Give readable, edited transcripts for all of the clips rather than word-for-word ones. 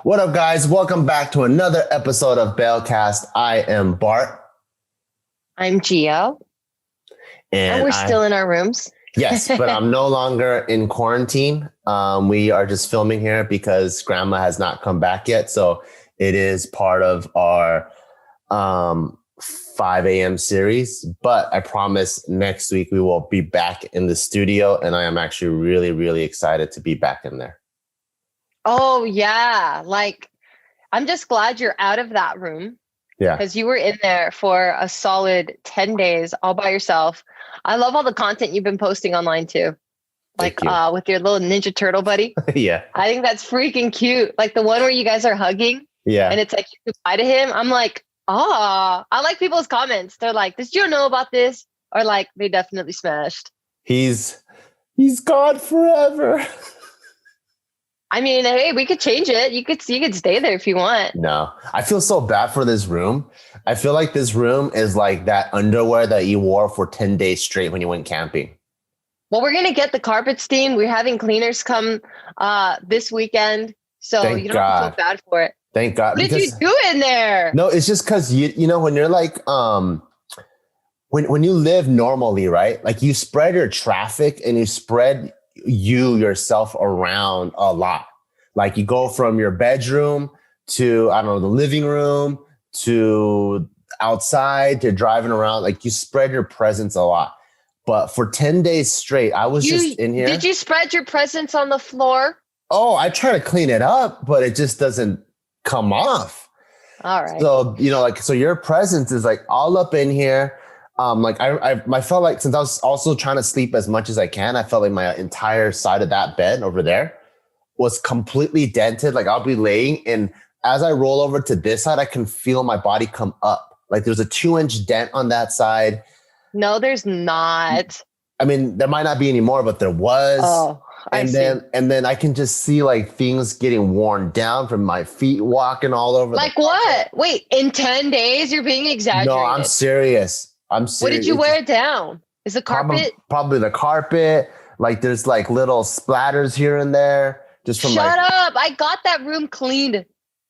What up, guys? Welcome back to another episode of Bailcast. I am Bart. I'm Gio. And we're still in our rooms. Yes, but I'm no longer in quarantine. We are just filming here because Grandma has not come back yet. So it is part of our 5 a.m. series. But I promise next week we will be back in the studio. And I am actually really, really excited to be back in there. Oh, yeah. Like, I'm just glad you're out of that room. Yeah. Because you were in there for a solid 10 days all by yourself. I love all the content you've been posting online too. Like with your little Ninja Turtle buddy. Yeah. I think that's freaking cute. Like the one where you guys are hugging. Yeah. And it's like you goodbye to him. I'm like, I like people's comments. They're like, does Gio know about this? Or like, they definitely smashed. He's gone forever. I mean, hey, we could change it. You could stay there if you want. No, I feel so bad for this room. I feel like this room is like that underwear that you wore for 10 days straight when you went camping. Well, we're going to get the carpet steamed. We're having cleaners come this weekend. So you don't have to feel bad for it. Thank God. What did you do in there? No, it's just because, you know, when you're like, when you live normally, right? Like you spread your traffic and you spread yourself around a lot. Like you go from your bedroom to, I don't know, the living room to outside to driving around. Like you spread your presence a lot. But for 10 days straight, I was just in here. Did you spread your presence on the floor? Oh, I try to clean it up, but it just doesn't come off. All right. So, you know, like, so your presence is like all up in here. Like I felt like since I was also trying to sleep as much as I can, I felt like my entire side of that bed over there was completely dented. Like I'll be laying and as I roll over to this side, I can feel my body come up. Like there's a 2-inch dent on that side. No, there's not. I mean, there might not be anymore, but there was. Oh, and then I can just see like things getting worn down from my feet walking all over. Like what? Wait, in 10 days, you're being exaggerated. No, I'm serious. What did you wear down? Is the carpet? Probably the carpet. Like there's like little splatters here and there. Just from Shut up. I got that room cleaned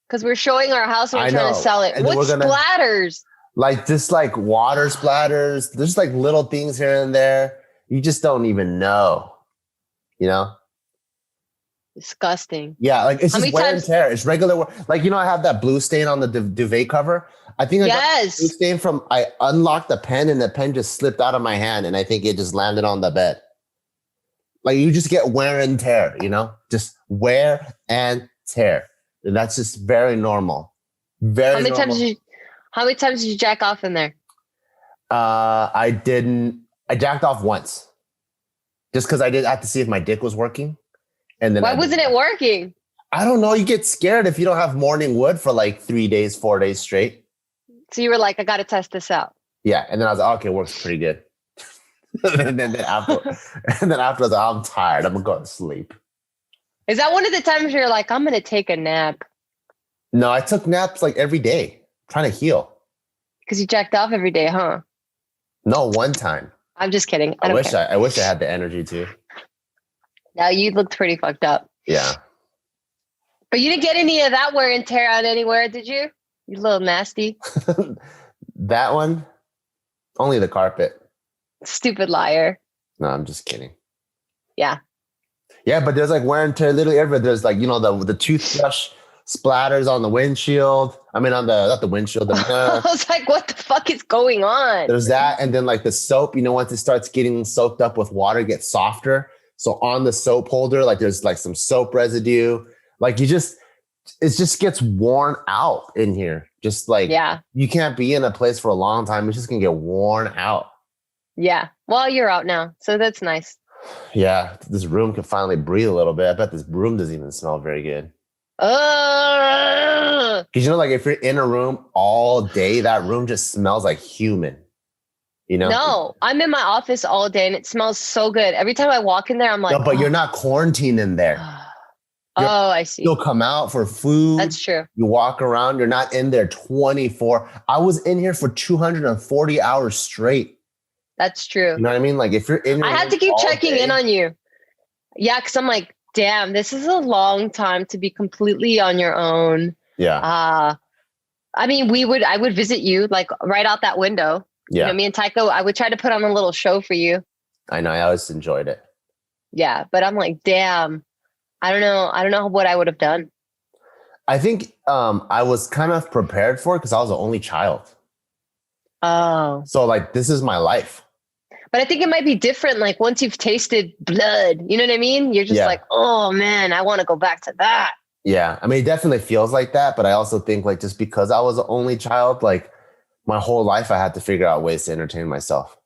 because we're showing our house and we're trying to sell it. And what splatters? Like just like water splatters. There's like little things here and there. You just don't even know. You know? Disgusting. Yeah, like it's just wear and tear. It's regular. Like, you know, I have that blue stain on the duvet cover. I think I got the blue stain from, I unlocked the pen and the pen just slipped out of my hand and I think it just landed on the bed. Like you just get wear and tear, you know, just wear and tear. And that's just very normal. How many times did you jack off in there? I jacked off once just because I did have to see if my dick was working. And then why wasn't it working? I don't know. You get scared if you don't have morning wood for like 3 days, 4 days straight. So you were like, I got to test this out. Yeah. And then I was like, okay, works pretty good. and then after I was like, I'm tired. I'm going to go to sleep. Is that one of the times you're like, I'm going to take a nap? No, I took naps like every day, trying to heal. Because you jacked off every day, huh? No, one time. I'm just kidding. I wish I had the energy to. No, you looked pretty fucked up. Yeah. But you didn't get any of that wear and tear out anywhere, did you? You little nasty. That one? Only the carpet. Stupid liar. No, I'm just kidding. Yeah. Yeah, but there's like wear and tear literally everywhere. There's like, you know, the toothbrush splatters on the windshield. I mean, not the windshield. I was like, what the fuck is going on? There's that. And then like the soap, you know, once it starts getting soaked up with water, it gets softer. So on the soap holder, like there's like some soap residue. Like it just gets worn out in here. Just like, you can't be in a place for a long time. It's just going to get worn out. Yeah. Well, you're out now. So that's nice. Yeah. This room can finally breathe a little bit. I bet this room doesn't even smell very good. Because, you know, like if you're in a room all day, that room just smells like human. You know? No, I'm in my office all day and it smells so good. Every time I walk in there, I'm like, no, but you're not quarantined in there. I see. You'll come out for food. That's true. You walk around. You're not in there 24. I was in here for 240 hours straight. That's true. You know what I mean? Like if you're in, I had to keep checking in on you. Yeah, because I'm like, damn, this is a long time to be completely on your own. Yeah. I mean, I would visit you like right out that window. Yeah. You know, me and Tycho, I would try to put on a little show for you. I know. I always enjoyed it. Yeah. But I'm like, damn, I don't know. I don't know what I would have done. I think I was kind of prepared for it because I was the only child. Oh. So like, this is my life. But I think it might be different. Like once you've tasted blood, you know what I mean? You're just like, oh man, I want to go back to that. Yeah. I mean, it definitely feels like that. But I also think like, just because I was the only child, like my whole life, I had to figure out ways to entertain myself.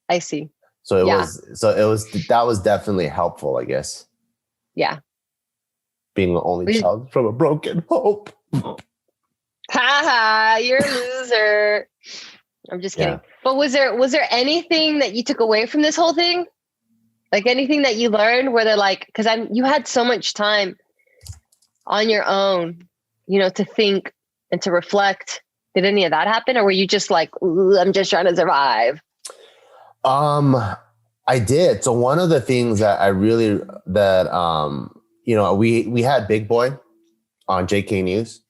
I see. So that was definitely helpful, I guess. Yeah. Being the only child from a broken home. Ha ha, you're a loser. I'm just kidding. Yeah. But was there anything that you took away from this whole thing? Like anything that you learned where they're like, because you had so much time on your own, you know, to think and to reflect. Did any of that happen? Or were you just like, I'm just trying to survive? I did. So one of the things that you know, we had Big Boy on JK News,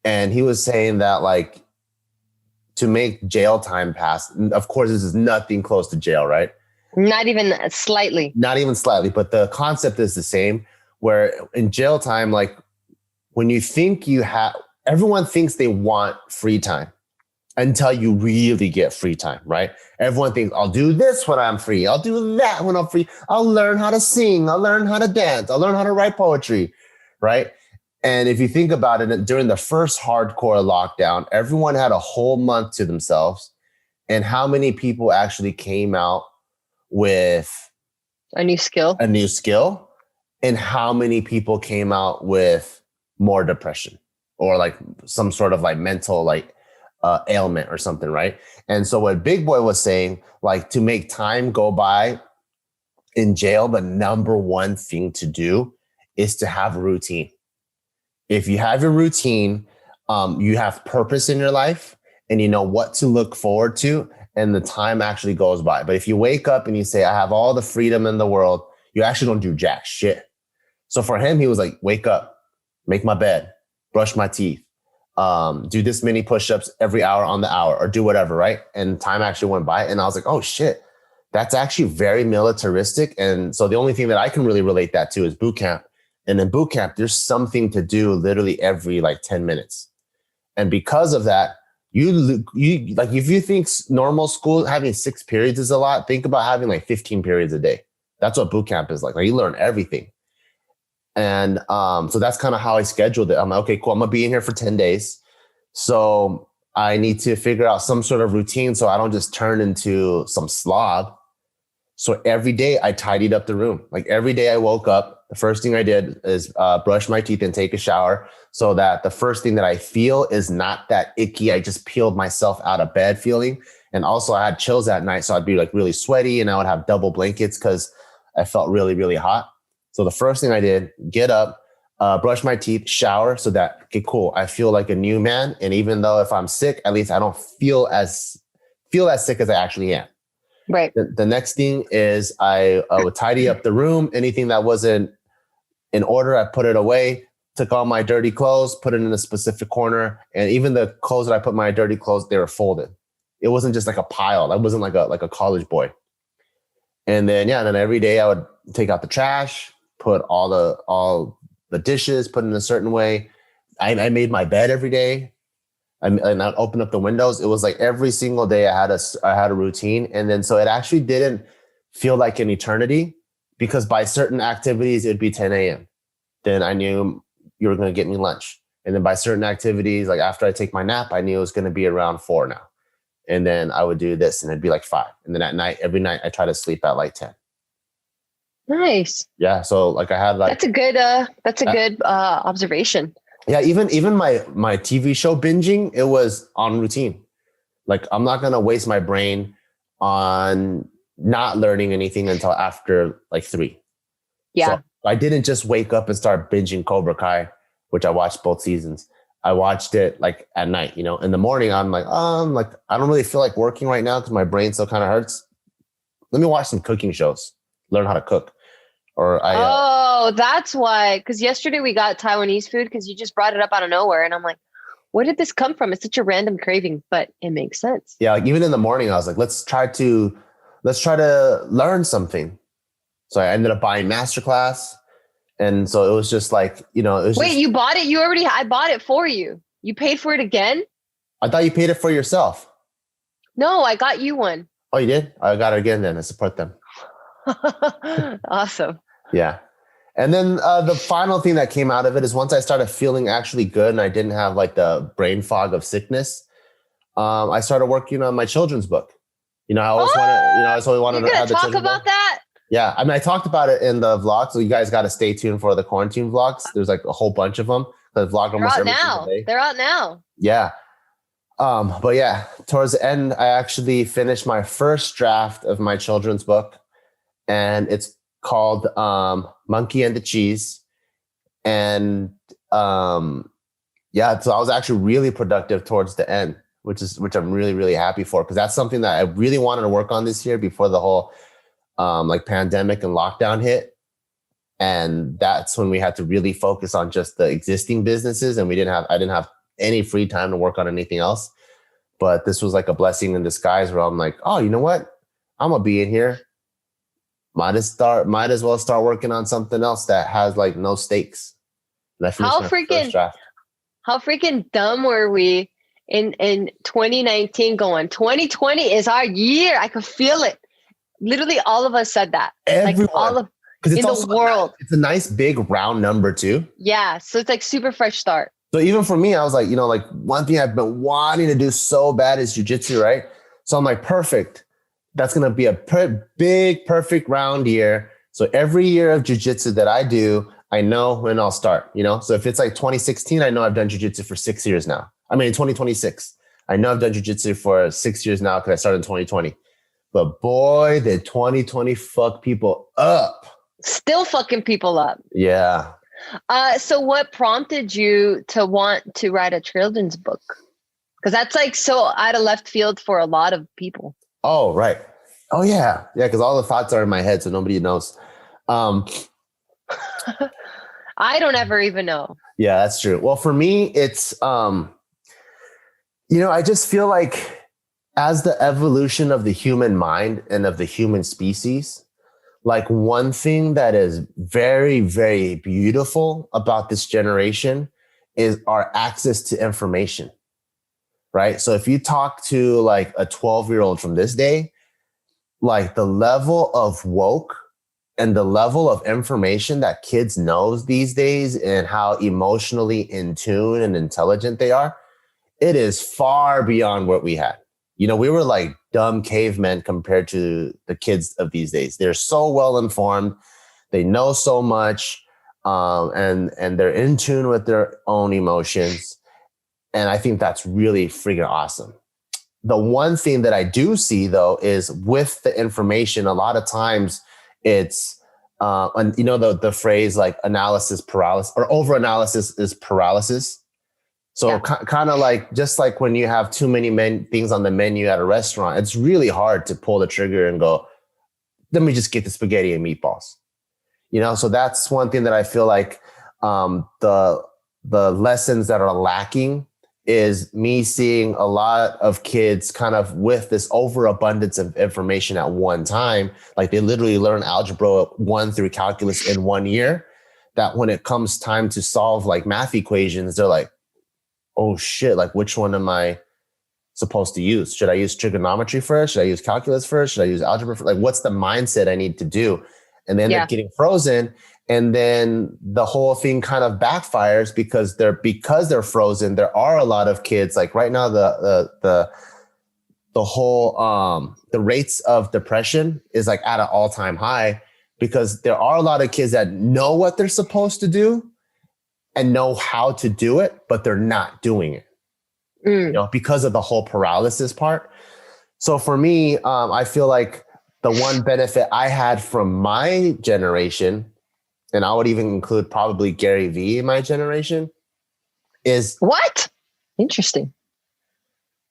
and he was saying that like to make jail time pass, of course, this is nothing close to jail, right? Not even slightly. Not even slightly, but the concept is the same, where in jail time, like when you think everyone thinks they want free time until you really get free time, right? Everyone thinks, I'll do this when I'm free. I'll do that when I'm free. I'll learn how to sing. I'll learn how to dance. I'll learn how to write poetry, right? And if you think about it, during the first hardcore lockdown, everyone had a whole month to themselves. And how many people actually came out with a new skill? And how many people came out with more depression or like some sort of like mental like ailment or something, right? And so what Big Boy was saying, like to make time go by in jail, the number one thing to do is to have a routine. If you have your routine, you have purpose in your life and you know what to look forward to, and the time actually goes by. But if you wake up and you say, I have all the freedom in the world, you actually don't do jack shit. So for him, he was like, wake up, make my bed, brush my teeth, do this many push-ups every hour on the hour or do whatever, right? And time actually went by and I was like, oh shit, that's actually very militaristic. And so the only thing that I can really relate that to is boot camp. And in boot camp, there's something to do literally every like 10 minutes. And because of that, you like, if you think normal school having 6 periods is a lot, think about having like 15 periods a day. That's what boot camp is like. Like you learn everything. And so that's kind of how I scheduled it. I'm like, okay, cool. I'm going to be in here for 10 days. So I need to figure out some sort of routine so I don't just turn into some slob. So every day I tidied up the room. Like every day I woke up, the first thing I did is brush my teeth and take a shower so that the first thing that I feel is not that icky, I just peeled myself out of bed feeling. And also I had chills at night. So I'd be like really sweaty and I would have double blankets because I felt really, really hot. So the first thing I did, get up, brush my teeth, shower so that, okay, cool. I feel like a new man. And even though if I'm sick, at least I don't feel as sick as I actually am. Right. The next thing is I would tidy up the room. Anything that wasn't in order, I put it away, took all my dirty clothes, put it in a specific corner. And even the clothes that I put my dirty clothes, they were folded. It wasn't just like a pile. I wasn't like a college boy. And then, then every day I would take out the trash, put all the dishes, put in a certain way. I made my bed every day. And I'd open up the windows. It was like every single day I had a routine. And then so it actually didn't feel like an eternity because by certain activities, it'd be 10 a.m. Then I knew you were going to get me lunch. And then by certain activities, like after I take my nap, I knew it was going to be around 4 now. And then I would do this and it'd be like 5. And then at night, every night I try to sleep at like 10. Nice. Yeah. So like I had like, that's a good observation. Yeah. Even my TV show binging, it was on routine. Like I'm not going to waste my brain on not learning anything until after like 3. Yeah. So I didn't just wake up and start binging Cobra Kai, which I watched both seasons. I watched it like at night, in the morning. I'm like, I don't really feel like working right now because my brain still kind of hurts. Let me watch some cooking shows, learn how to cook. or I. Oh, that's why. Because yesterday we got Taiwanese food because you just brought it up out of nowhere, and I'm like, where did this come from? It's such a random craving, but it makes sense. Yeah, like even in the morning, I was like, let's try to learn something. So I ended up buying Masterclass, and so it was just like, it was. Wait, just, you bought it? I bought it for you. You paid for it again? I thought you paid it for yourself. No, I got you one. Oh, you did? I got it again. Then I support them. Awesome. Yeah. And then the final thing that came out of it is once I started feeling actually good and I didn't have like the brain fog of sickness, I started working on my children's book. I always wanted You're to have the talk children's about book. that? Yeah. I mean, I talked about it in the vlog, so you guys got to stay tuned for the quarantine vlogs. There's like a whole bunch of them. The vlog almost every single day. They're out now. Yeah. But yeah, towards the end, I actually finished my first draft of my children's book, and it's called Monkey and the Cheese. And yeah, so I was actually really productive towards the end, which I'm really, really happy for, because that's something that I really wanted to work on this year before the whole like pandemic and lockdown hit. And that's when we had to really focus on just the existing businesses, and I didn't have any free time to work on anything else. But this was like a blessing in disguise where I'm like, oh, you know what? I'm gonna be in here. Might as well start working on something else that has like no stakes. How freaking dumb were we in 2019 going, 2020 is our year. I could feel it. Literally all of us said that. Everyone. Like all of because it's in also the world. It's a nice big round number too. Yeah. So it's like super fresh start. So even for me, I was like, like one thing I've been wanting to do so bad is jujitsu, right? So I'm like, perfect. That's going to be a big, perfect round year. So every year of jujitsu that I do, I know when I'll start, So if it's like 2016, I know I've done jujitsu for 6 years now. I mean, 2026, I know I've done jujitsu for 6 years now because I started in 2020. But boy, did 2020 fuck people up. Still fucking people up. Yeah. So what prompted you to want to write a children's book? Because that's like so out of left field for a lot of people. Oh, right. Oh, yeah. Yeah, because all the thoughts are in my head, so nobody knows. I don't ever even know. Yeah, that's true. Well, for me, it's, I just feel like as the evolution of the human mind and of the human species, like one thing that is very, very beautiful about this generation is our access to information, right? So if you talk to like a 12-year-old from this day, like the level of woke and the level of information that kids knows these days and how emotionally in tune and intelligent they are, it is far beyond what we had. We were like dumb cavemen compared to the kids of these days. They're so well informed. They know so much, and they're in tune with their own emotions. And I think that's really freaking awesome. The one thing that I do see, though, is with the information, a lot of times it's, the phrase like analysis paralysis or over analysis is paralysis. So yeah. Kind of like, just like when you have too many things on the menu at a restaurant, it's really hard to pull the trigger and go, let me just get the spaghetti and meatballs, So that's one thing that I feel like the lessons that are lacking is me seeing a lot of kids kind of with this overabundance of information at one time. Like they literally learn algebra 1 through calculus in 1 year, that when it comes time to solve like math equations, they're like, oh shit, like which one am I supposed to use? Should I use trigonometry first? Should I use calculus first? Should I use algebra first? Like what's the mindset I need to do? And then they're getting frozen. And then the whole thing kind of backfires because they're frozen. There are a lot of kids like right now, the whole, the rates of depression is like at an all-time high because there are a lot of kids that know what they're supposed to do and know how to do it, but they're not doing it, because of the whole paralysis part. So for me, I feel like the one benefit I had from my generation, and I would even include probably Gary Vee in my generation, is... What? Interesting.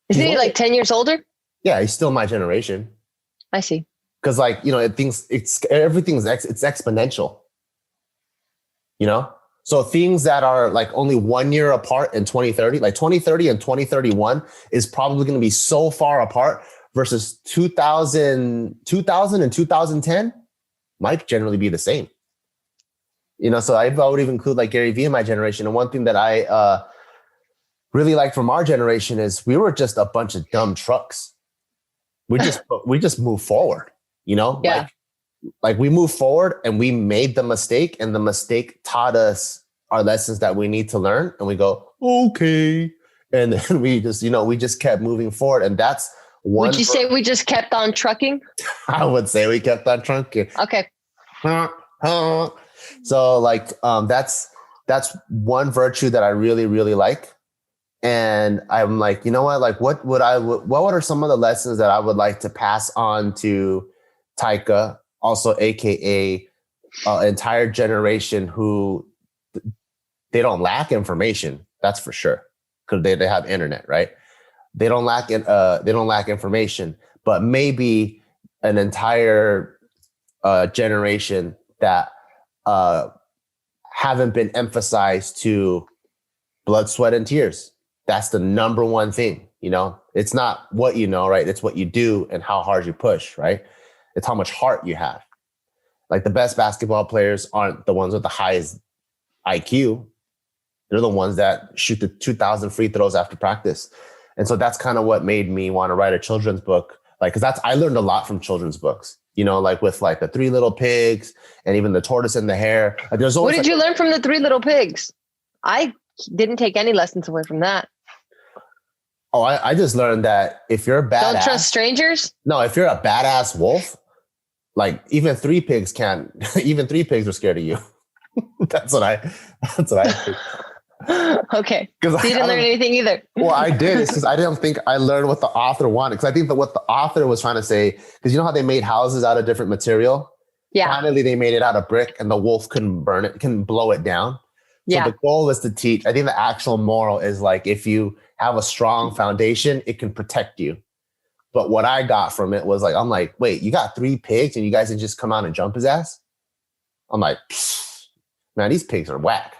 Isn't he like 10 years older? Yeah, he's still my generation. I see. Cause like, it's exponential, you know? So things that are like only 1 year apart in 2030, like 2030 and 2031 is probably going to be so far apart versus 2000 and 2010 might generally be the same. You know, so I would even include like Gary Vee in my generation. And one thing that I really liked from our generation is we were just a bunch of dumb trucks. We just move forward, you know? Yeah. Like we moved forward and we made the mistake, and the mistake taught us our lessons that we need to learn. And we go, okay. And then we just kept moving forward. And that's one. Would you say we just kept on trucking? I would say we kept on trucking. Okay. So like, that's one virtue that I really, really like. And I'm like, you know what, like what are some of the lessons that I would like to pass on to Taika, also AKA entire generation who they don't lack information. That's for sure. Cause they have internet, right? They don't lack information, but maybe an entire generation that haven't been emphasized to blood, sweat, and tears. That's the number one thing, you know? It's not what you know, right? It's what you do and how hard you push, right? It's how much heart you have. Like the best basketball players aren't the ones with the highest IQ. They're the ones that shoot the 2,000 free throws after practice. And so that's kind of what made me want to write a children's book. Like, cause I learned a lot from children's books, you know, like with like the Three Little Pigs and even the Tortoise and the Hare. Like there's always what did you learn from the Three Little Pigs? I didn't take any lessons away from that. Oh, I just learned that if you're a badass, don't trust strangers. No, if you're a badass wolf, like even three pigs are scared of you. That's what I think. Okay. So you didn't learn anything either. Well, I did. It's because I didn't think I learned what the author wanted. Because I think that what the author was trying to say, because you know how they made houses out of different material? Yeah. Finally, they made it out of brick and the wolf couldn't burn it, couldn't blow it down. So the goal is to teach. I think the actual moral is like, if you have a strong foundation, it can protect you. But what I got from it was like, I'm like, wait, you got three pigs and you guys can just come out and jump his ass? I'm like, man, these pigs are whack.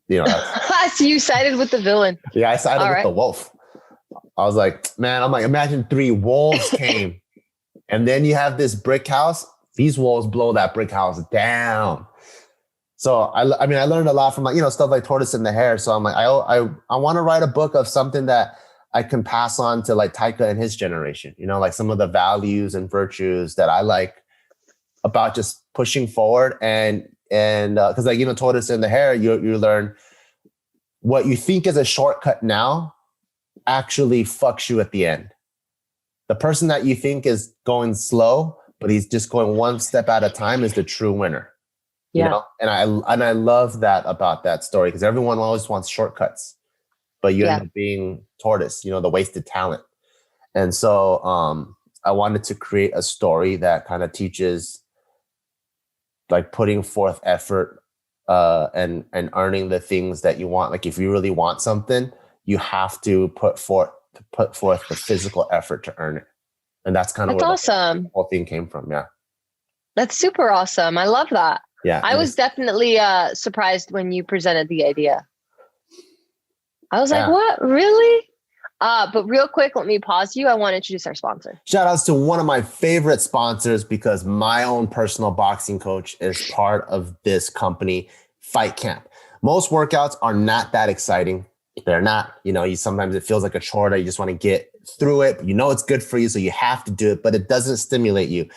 You know, so you sided with the villain. Yeah, I sided with the wolf. I was like, man, I'm like, imagine three wolves came and then you have this brick house. These wolves blow that brick house down. So I learned a lot from like, you know, stuff like Tortoise and the Hare. So I'm like, I want to write a book of something that I can pass on to like Taika and his generation, you know, like some of the values and virtues that I like about just pushing forward. And because like, you know, Tortoise and the Hare, you learn what you think is a shortcut now actually fucks you at the end. The person that you think is going slow, but he's just going one step at a time is the true winner. Yeah. You know? And I love that about that story, because everyone always wants shortcuts, but you end up being Tortoise, you know, the wasted talent. And so I wanted to create a story that kind of teaches like putting forth effort and earning the things that you want. Like if you really want something, you have to put forth the physical effort to earn it. And that's kind of where awesome. The whole thing came from. Yeah. That's super awesome. I love that. Yeah. I was definitely surprised when you presented the idea. I was like, what? Really? But real quick, let me pause you. I want to introduce our sponsor. Shout outs to one of my favorite sponsors, because my own personal boxing coach is part of this company, FightCamp. Most workouts are not that exciting. They're not, you know, sometimes it feels like a chore that you just want to get through it. But you know it's good for you, so you have to do it, but it doesn't stimulate you.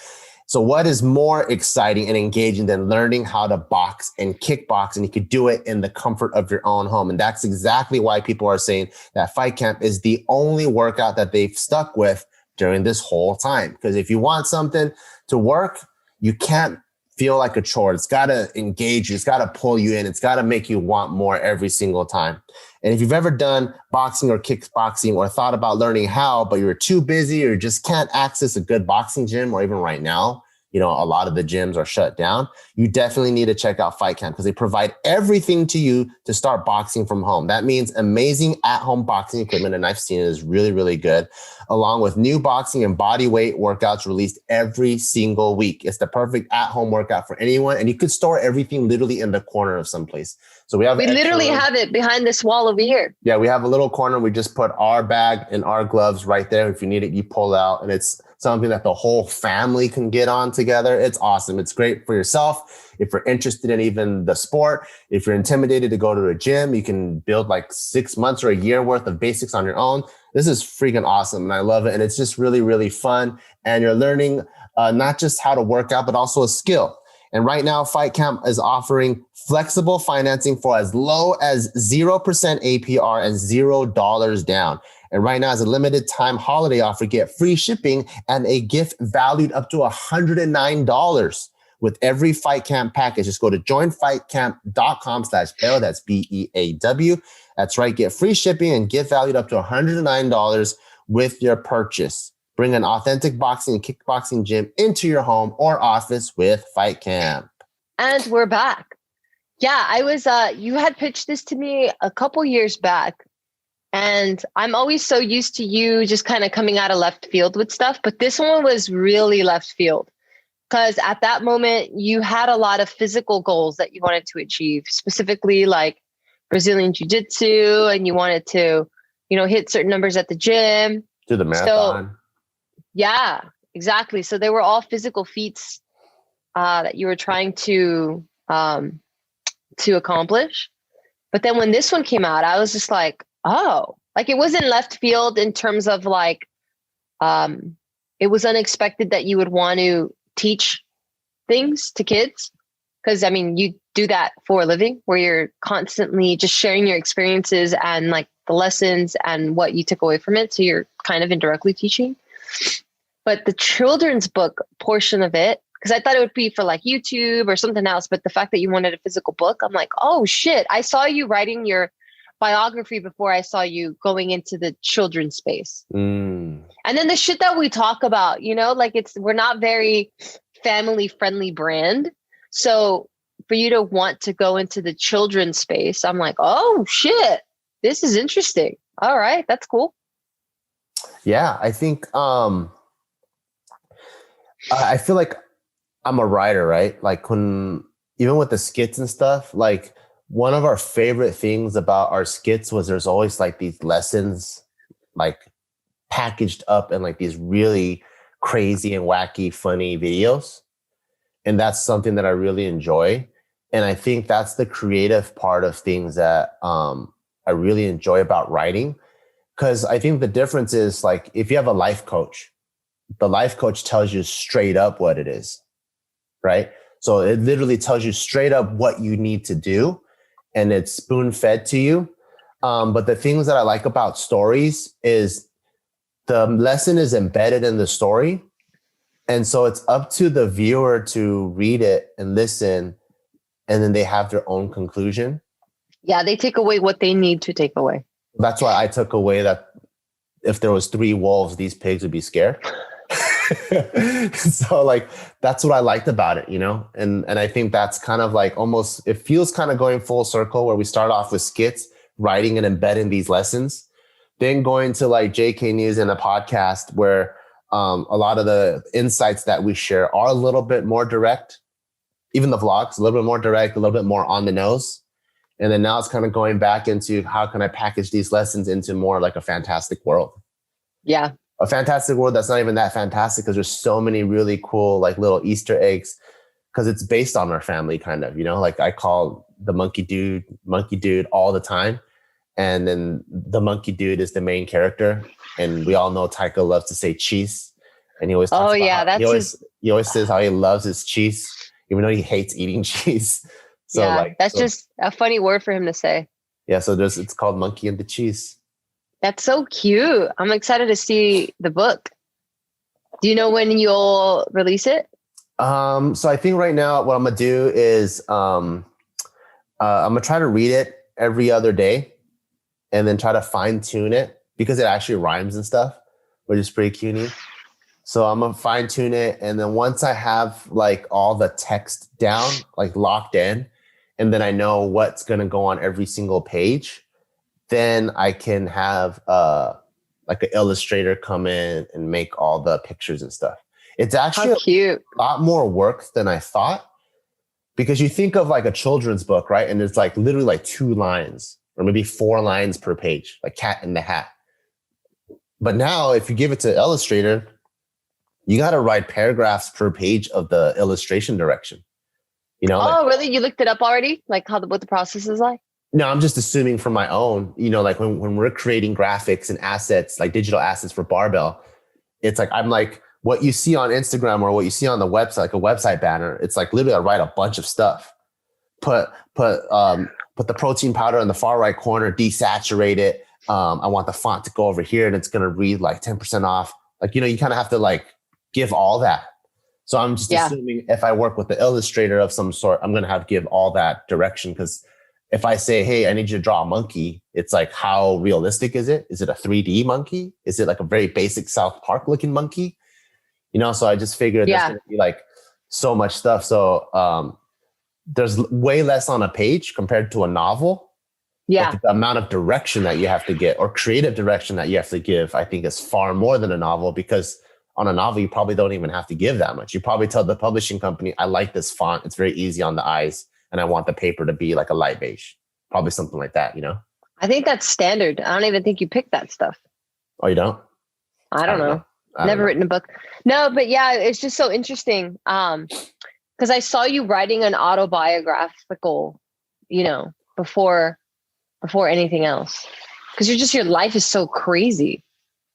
So what is more exciting and engaging than learning how to box and kickbox, and you could do it in the comfort of your own home? And that's exactly why people are saying that FightCamp is the only workout that they've stuck with during this whole time. Because if you want something to work, you can't feel like a chore. It's got to engage you. It's got to pull you in. It's got to make you want more every single time. And if you've ever done boxing or kickboxing or thought about learning how, but you're too busy or just can't access a good boxing gym, or even right now, you know, a lot of the gyms are shut down, you definitely need to check out FightCamp, because they provide everything to you to start boxing from home. That means amazing at-home boxing equipment, and I've seen it is really, really good. along with new boxing and body weight workouts released every single week. It's the perfect at-home workout for anyone. And you could store everything literally in the corner of someplace. So we literally have it behind this wall over here. Yeah, we have a little corner. We just put our bag and our gloves right there. If you need it, you pull out, and it's something that the whole family can get on together. It's awesome. It's great for yourself. If you're interested in even the sport, if you're intimidated to go to a gym, you can build like 6 months or a year worth of basics on your own. This is freaking awesome. And I love it. And it's just really, really fun. And you're learning not just how to work out, but also a skill. And right now, FightCamp is offering flexible financing for as low as 0% APR and $0 down. And right now, as a limited time holiday offer, get free shipping and a gift valued up to $109 with every FightCamp package. Just go to joinfightcamp.com/Bew. That's BEAW. That's right. Get free shipping and gift valued up to $109 with your purchase. Bring an authentic boxing and kickboxing gym into your home or office with FightCamp. And we're back. Yeah, I was, you had pitched this to me a couple years back. And I'm always so used to you just kind of coming out of left field with stuff. But this one was really left field because at that moment you had a lot of physical goals that you wanted to achieve, specifically like Brazilian Jiu-Jitsu, and you wanted to, hit certain numbers at the gym. Do the marathon. Yeah, exactly. So they were all physical feats that you were trying to accomplish. But then when this one came out, I was just like, oh, like it wasn't left field in terms of like, it was unexpected that you would want to teach things to kids. Because I mean, you do that for a living where you're constantly just sharing your experiences and like the lessons and what you took away from it. So you're kind of indirectly teaching. But the children's book portion of it, because I thought it would be for like YouTube or something else, but the fact that you wanted a physical book, I'm like, oh shit, I saw you writing your biography before I saw you going into the children's space. And then the shit that we talk about, like we're not very family friendly brand. So for you to want to go into the children's space, I'm like, oh shit, this is interesting. All right, that's cool. Yeah, I think I feel like I'm a writer, right? Like even with the skits and stuff, like one of our favorite things about our skits was there's always like these lessons like packaged up in like these really crazy and wacky, funny videos. And that's something that I really enjoy. And I think that's the creative part of things that I really enjoy about writing. Because I think the difference is like if you have a life coach, the life coach tells you straight up what it is, right? So it literally tells you straight up what you need to do, and it's spoon fed to you. But the things that I like about stories is the lesson is embedded in the story. And so it's up to the viewer to read it and listen, and then they have their own conclusion. Yeah, they take away what they need to take away. That's why I took away that if there was 3 wolves, these pigs would be scared. So like, that's what I liked about it, And I think that's kind of like almost, it feels kind of going full circle where we start off with skits, writing and embedding these lessons, then going to like JK News and a podcast where a lot of the insights that we share are a little bit more direct, even the vlogs, a little bit more direct, a little bit more on the nose. And then now it's kind of going back into how can I package these lessons into more like a fantastic world? Yeah. A fantastic world that's not even that fantastic because there's so many really cool like little Easter eggs because it's based on our family kind of, like I call the monkey dude all the time. And then the monkey dude is the main character. And we all know Taika loves to say cheese. And he always talks he always says how he loves his cheese, even though he hates eating cheese. So yeah, that's just a funny word for him to say. Yeah, so it's called Monkey and the Cheese. That's so cute. I'm excited to see the book. Do you know when you'll release it? So I think right now what I'm gonna do is I'm gonna try to read it every other day and then try to fine tune it because it actually rhymes and stuff, which is pretty cutie. So I'm gonna fine tune it, and then once I have like all the text down, like locked in, and then I know what's gonna go on every single page, then I can have like an illustrator come in and make all the pictures and stuff. It's actually How cute. a lot more work than I thought, because you think of like a children's book, right? And it's like literally like 2 lines or maybe 4 lines per page, like Cat in the Hat. But now if you give it to Illustrator, you got to write paragraphs per page of the illustration direction. You know? Oh, really? You looked it up already? Like what the process is like? No, I'm just assuming from my own, you know, like when we're creating graphics and assets, like digital assets for Barbell, it's like, I'm like, what you see on Instagram or what you see on the website, like a website banner, it's like literally I write a bunch of stuff. Put the protein powder in the far right corner, desaturate it. I want the font to go over here and it's going to read like 10% off. Like, you know, you kind of have to like give all that. So I'm just assuming if I work with the illustrator of some sort, I'm going to have to give all that direction. Because if I say, hey, I need you to draw a monkey, it's like, how realistic is it? Is it a 3D monkey? Is it like a very basic South Park looking monkey? You know, so I just figured there's going to be like so much stuff. So there's way less on a page compared to a novel. Yeah. But the amount of direction that you have to get or creative direction that you have to give, I think is far more than a novel, because on a novel, you probably don't even have to give that much. You probably tell the publishing company, I like this font. It's very easy on the eyes. And I want the paper to be like a light beige. Probably something like that, you know? I think that's standard. I don't even think you pick that stuff. Oh, you don't? I don't know. Never written a book. No, but yeah, it's just so interesting. Because I saw you writing an autobiographical, you know, before anything else. Because your life is so crazy.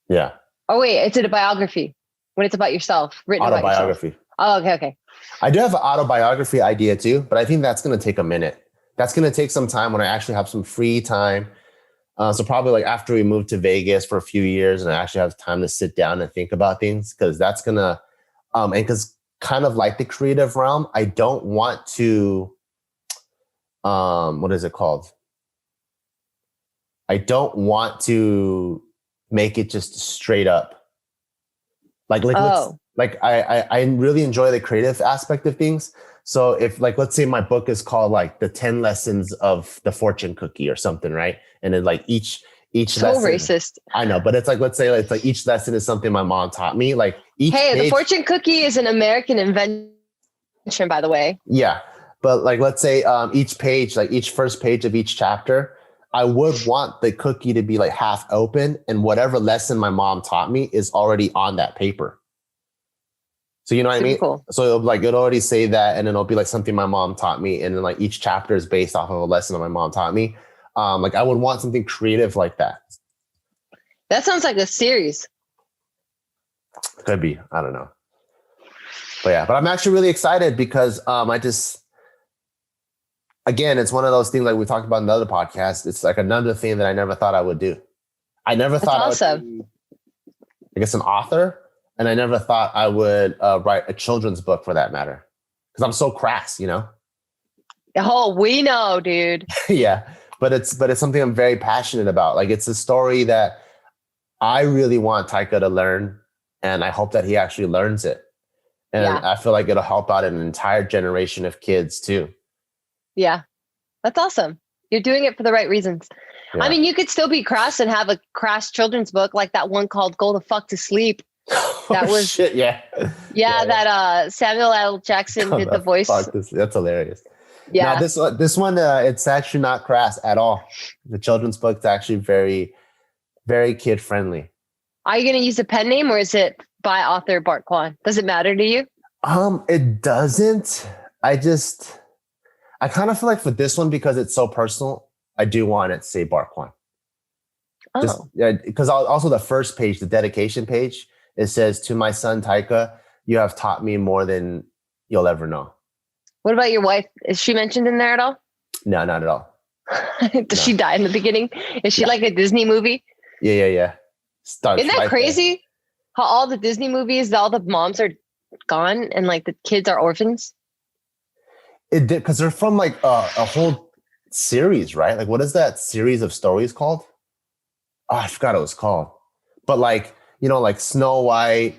Yeah. Oh, wait, it's a biography when it's about yourself, written autobiography. About yourself. Oh, okay. I do have an autobiography idea too, but I think that's going to take a minute. That's going to take some time when I actually have some free time. So probably like after we move to Vegas for a few years and I actually have time to sit down and think about things, because that's going to, and because kind of like the creative realm, I don't want to, what is it called? I don't want to make it just straight up. I really enjoy the creative aspect of things. So if like, let's say my book is called like the 10 lessons of the fortune cookie or something, right? And then like each so lesson, racist. I know, but it's like, let's say it's like each lesson is something my mom taught me. Like the fortune cookie is an American invention, by the way. Yeah. But like, let's say each page, like each first page of each chapter, I would want the cookie to be like half open and whatever lesson my mom taught me is already on that paper. So you know what I mean? Cool. So it'll already say that, and then it'll be like something my mom taught me, and then like each chapter is based off of a lesson that my mom taught me. Like I would want something creative like that. That sounds like a series. Could be. I don't know. But yeah, but I'm actually really excited because again, it's one of those things like we talked about in the other podcast. It's like another thing that I never thought I would do. I never thought I would be, I guess, an author. And I never thought I would write a children's book for that matter. Because I'm so crass, you know? Oh, we know, dude. Yeah. But it's something I'm very passionate about. Like it's a story that I really want Taika to learn. And I hope that he actually learns it. And I feel like it'll help out an entire generation of kids too. Yeah. That's awesome. You're doing it for the right reasons. Yeah. I mean, you could still be crass and have a crass children's book like that one called Go the Fuck to Sleep. That was shit, yeah. That Samuel L. Jackson did the voice. That's hilarious. Yeah. Now, this one, it's actually not crass at all. The children's book's actually very, very kid friendly. Are you going to use a pen name or is it by author Bart Kwan? Does it matter to you? It doesn't. I kind of feel like for this one, because it's so personal, I do want it to say Bart Kwan. Oh. Because also the first page, the dedication page, it says, to my son, Taika, you have taught me more than you'll ever know. What about your wife? Is she mentioned in there at all? No, not at all. Does she die in the beginning? Is she like a Disney movie? Yeah. Isn't that crazy? There. How all the Disney movies, all the moms are gone and like the kids are orphans? It did, because they're from like a whole series, right? Like what is that series of stories called? Oh, I forgot what it was called. But like, you know, like Snow White,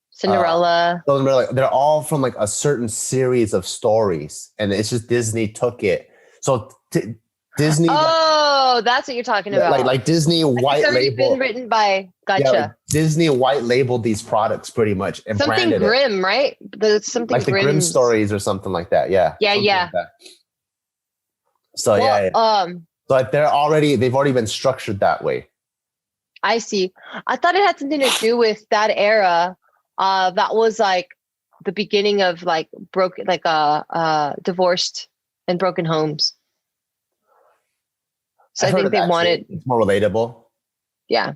Cinderella. They're all from like a certain series of stories, and it's just Disney took it. So Disney, Oh, that's what you're talking about. like Disney white label. Been written by. Gotcha. Yeah, like Disney white labeled these products pretty much and something branded grim, it. right? Something Like the Grimm stories or something like that. Yeah. Yeah. Like that. So well, yeah. So like they've already been structured that way. I see. I thought it had something to do with that era. That was like the beginning of like broken, like divorced and broken homes. So I think they wanted. It's more relatable. Yeah.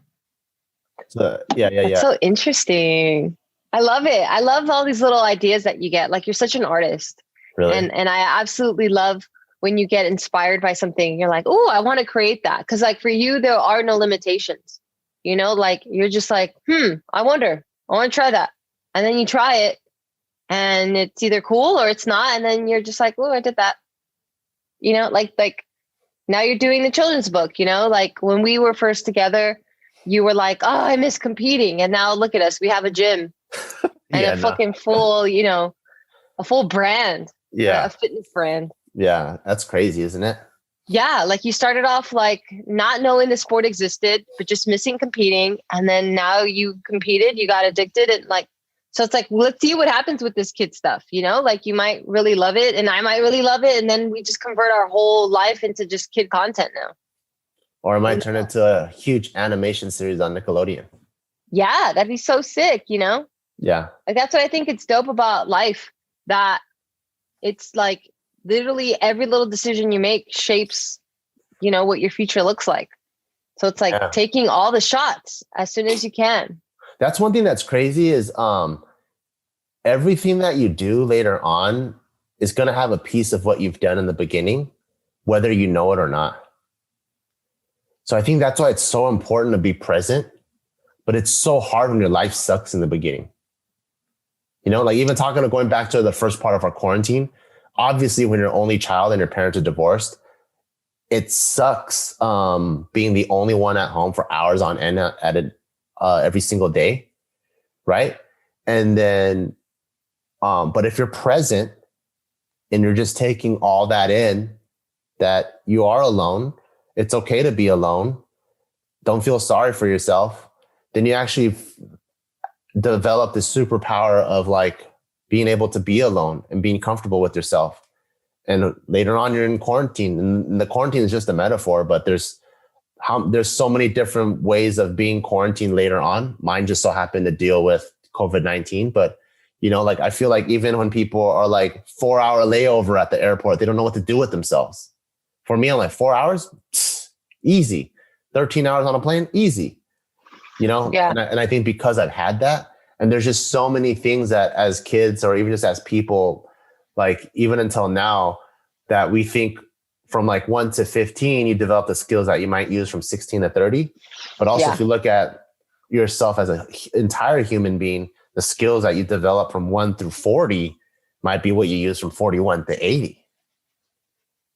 So yeah. That's so interesting. I love it. I love all these little ideas that you get. Like you're such an artist. Really? And I absolutely love when you get inspired by something. You're like, oh, I want to create that. Because like for you, there are no limitations. You know, like you're just like, I wonder. I want to try that. And then you try it and it's either cool or it's not. And then you're just like, oh, I did that. You know, like now you're doing the children's book, you know, like when we were first together, you were like, oh, I miss competing. And now look at us. We have a gym and fucking full, you know, a full brand. Yeah. A fitness brand. Yeah. That's crazy, isn't it? Yeah. Like you started off like not knowing the sport existed, but just missing competing. And then now you competed, you got addicted and like, so it's like, let's see what happens with this kid stuff, you know, like you might really love it and I might really love it. And then we just convert our whole life into just kid content now. Or it might turn into a huge animation series on Nickelodeon. Yeah, that'd be so sick, you know? Yeah. Like that's what I think it's dope about life, that it's like literally every little decision you make shapes, you know, what your future looks like. So it's like taking all the shots as soon as you can. That's one thing that's crazy is everything that you do later on is going to have a piece of what you've done in the beginning, whether you know it or not. So I think that's why it's so important to be present, but it's so hard when your life sucks in the beginning. You know, like even going back to the first part of our quarantine, obviously when you're only child and your parents are divorced, it sucks being the only one at home for hours on end every single day, right? And then, but if you're present and you're just taking all that in, that you are alone, it's okay to be alone. Don't feel sorry for yourself. Then you actually develop this superpower of like being able to be alone and being comfortable with yourself. And later on, you're in quarantine, and the quarantine is just a metaphor, but there's so many different ways of being quarantined later on. Mine just so happened to deal with COVID-19, but you know, like I feel like even when people are like 4-hour layover at the airport, they don't know what to do with themselves. For me, I'm like 4 hours, easy. 13 hours on a plane, easy. You know, and I think because I've had that, and there's just so many things that as kids or even just as people, like even until now, that we think from like 1 to 15, you develop the skills that you might use from 16 to 30. But also if you look at yourself as an entire human being, the skills that you develop from 1 through 40 might be what you use from 41 to 80.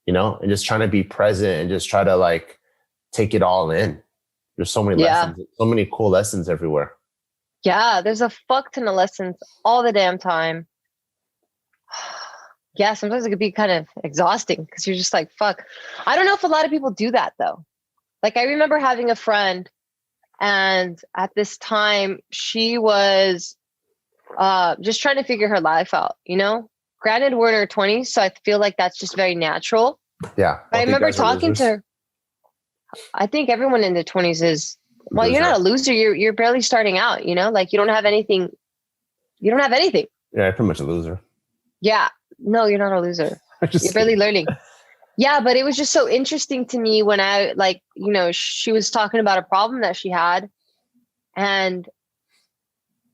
You know, and just trying to be present and just try to like take it all in. There's so many lessons, so many cool lessons everywhere. Yeah, there's a fuck ton of lessons all the damn time. Yeah, sometimes it could be kind of exhausting because you're just like, fuck. I don't know if a lot of people do that though. Like I remember having a friend, and at this time she was just trying to figure her life out, you know? Granted, we're in our 20s, so I feel like that's just very natural. Yeah. But I remember talking to her. I think everyone in their 20s is, well, you're not a loser. You're barely starting out, you know? Like you don't have anything. You don't have anything. Yeah, I'm pretty much a loser. Yeah. No, you're not a loser. You're barely learning. Yeah, but it was just so interesting to me when I like, you know, she was talking about a problem that she had. And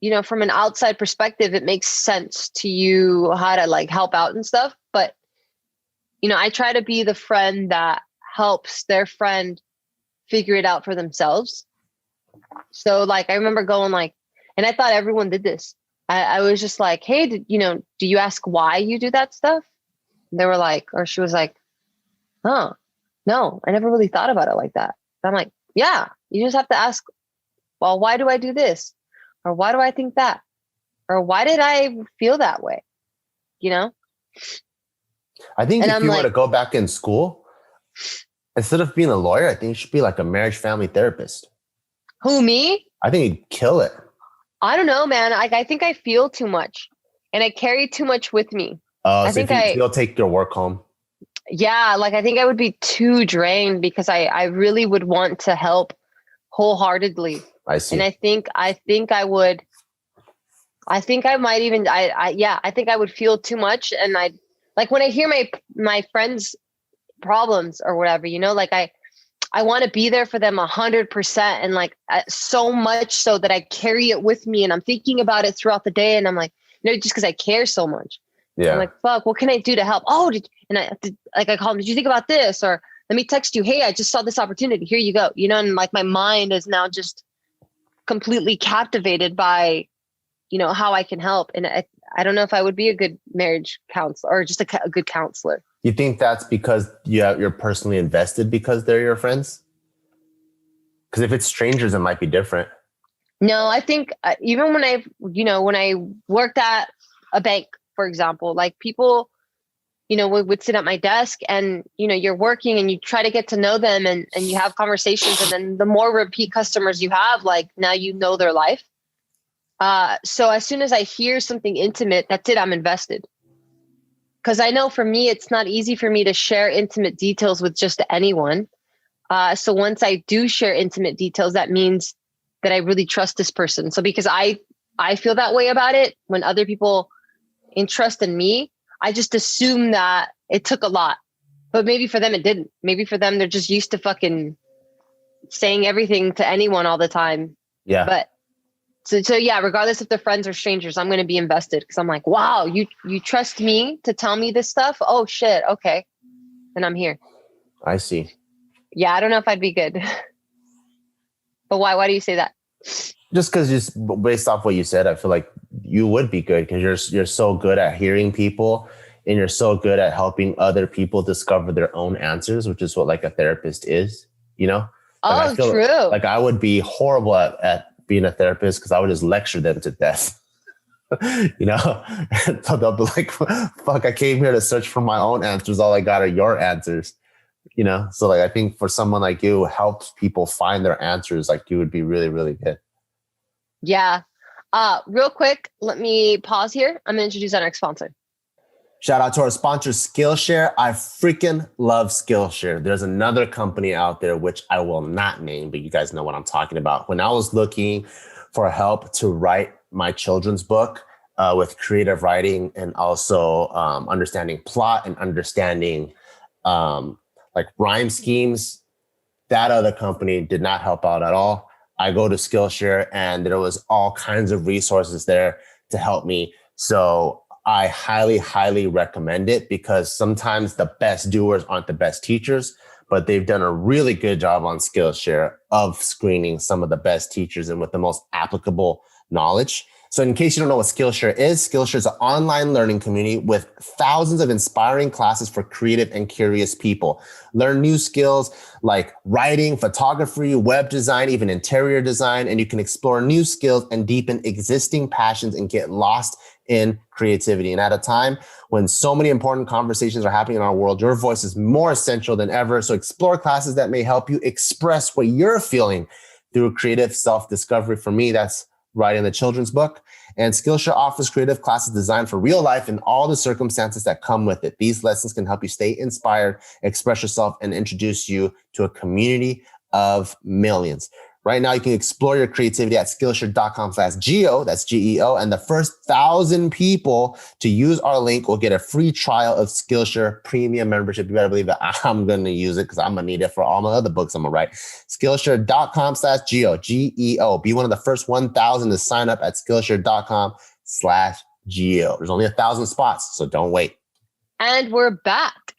you know, from an outside perspective, it makes sense to you how to like help out and stuff. But, you know, I try to be the friend that helps their friend figure it out for themselves. So like, I remember going like, and I thought everyone did this. I was just like, hey, do you ask why you do that stuff? And they were like, or she was like, huh, no, I never really thought about it like that. And I'm like, yeah, you just have to ask, well, why do I do this? Or why do I think that? Or why did I feel that way? You know? I think if you were to go back in school, Instead of being a lawyer, I think you should be like a marriage family therapist. Who, me? I think you'd kill it. I don't know, man. I think I feel too much and I carry too much with me. Oh, so you'll take your work home. Yeah, like I think I would be too drained because I really would want to help wholeheartedly. I see. And I think I would. I think I might even. I think I would feel too much, and I like when I hear my friends' problems or whatever. You know, like I want to be there for them 100%, and like so much so that I carry it with me, and I'm thinking about it throughout the day, and I'm like, just because I care so much. Yeah. I'm like, fuck, what can I do to help? Oh, I call them, did you think about this? Or let me text you, hey, I just saw this opportunity. Here you go. And like my mind is now just completely captivated by, how I can help. And I don't know if I would be a good marriage counselor or just a good counselor. You think that's because you're personally invested because they're your friends? Because if it's strangers, it might be different. No, I think even when I worked at a bank, for example, like people, would sit at my desk and, you're working and you try to get to know them and you have conversations. And then the more repeat customers you have, like now you know their life. So as soon as I hear something intimate, that's it, I'm invested. Because I know for me, it's not easy for me to share intimate details with just anyone. So once I do share intimate details, that means that I really trust this person. So because I feel that way about it, when other people entrust in me, I just assume that it took a lot, but maybe for them it didn't. Maybe for them they're just used to fucking saying everything to anyone all the time. Yeah. But so yeah, regardless if they're friends or strangers, I'm going to be invested because I'm like, wow, you trust me to tell me this stuff? Oh shit, okay, then I'm here. I see. Yeah, I don't know if I'd be good, but why? Why do you say that? Just because based off what you said, I feel like you would be good because you're so good at hearing people and you're so good at helping other people discover their own answers, which is what like a therapist is, Like, I feel true. Like I would be horrible at being a therapist because I would just lecture them to death. So they'll be like, fuck, I came here to search for my own answers. All I got are your answers. So like I think for someone like you who helps people find their answers, like you would be really, really good. Yeah. Real quick, let me pause here. I'm going to introduce our next sponsor. Shout out to our sponsor, Skillshare. I freaking love Skillshare. There's another company out there, which I will not name, but you guys know what I'm talking about. When I was looking for help to write my children's book with creative writing and also understanding plot and understanding like rhyme schemes, that other company did not help out at all. I go to Skillshare and there was all kinds of resources there to help me. So I highly, highly recommend it because sometimes the best doers aren't the best teachers, but they've done a really good job on Skillshare of screening some of the best teachers and with the most applicable knowledge. So in case you don't know what Skillshare is an online learning community with thousands of inspiring classes for creative and curious people. Learn new skills like writing, photography, web design, even interior design, and you can explore new skills and deepen existing passions and get lost in creativity. And at a time when so many important conversations are happening in our world, your voice is more essential than ever. So explore classes that may help you express what you're feeling through creative self-discovery. For me, that's writing the children's book. And Skillshare offers creative classes designed for real life and all the circumstances that come with it. These lessons can help you stay inspired, express yourself, and introduce you to a community of millions. Right now, you can explore your creativity at Skillshare.com/geo, that's GEO, and the first 1,000 people to use our link will get a free trial of Skillshare premium membership. You better believe that I'm going to use it because I'm going to need it for all my other books I'm going to write. Skillshare.com/geo, GEO. Be one of the first 1,000 to sign up at Skillshare.com/geo. There's only 1,000 spots, so don't wait. And we're back.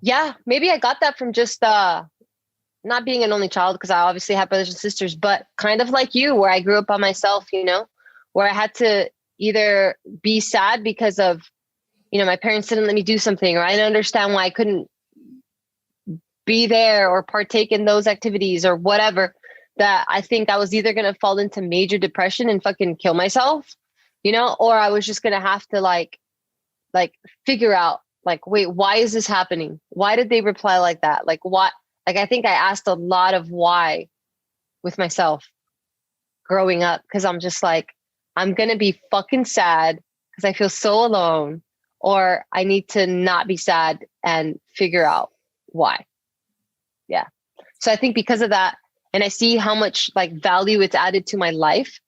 Yeah, maybe I got that from just not being an only child, because I obviously have brothers and sisters, but kind of like you, where I grew up by myself, where I had to either be sad because of, my parents didn't let me do something, or I didn't understand why I couldn't be there or partake in those activities or whatever, that I think I was either going to fall into major depression and fucking kill myself, or I was just going to have to like figure out like, wait, why is this happening? Why did they reply like that? Like what? Like, I think I asked a lot of why with myself growing up. Cause I'm just like, I'm going to be fucking sad because I feel so alone, or I need to not be sad and figure out why. Yeah. So I think because of that, and I see how much like value it's added to my life.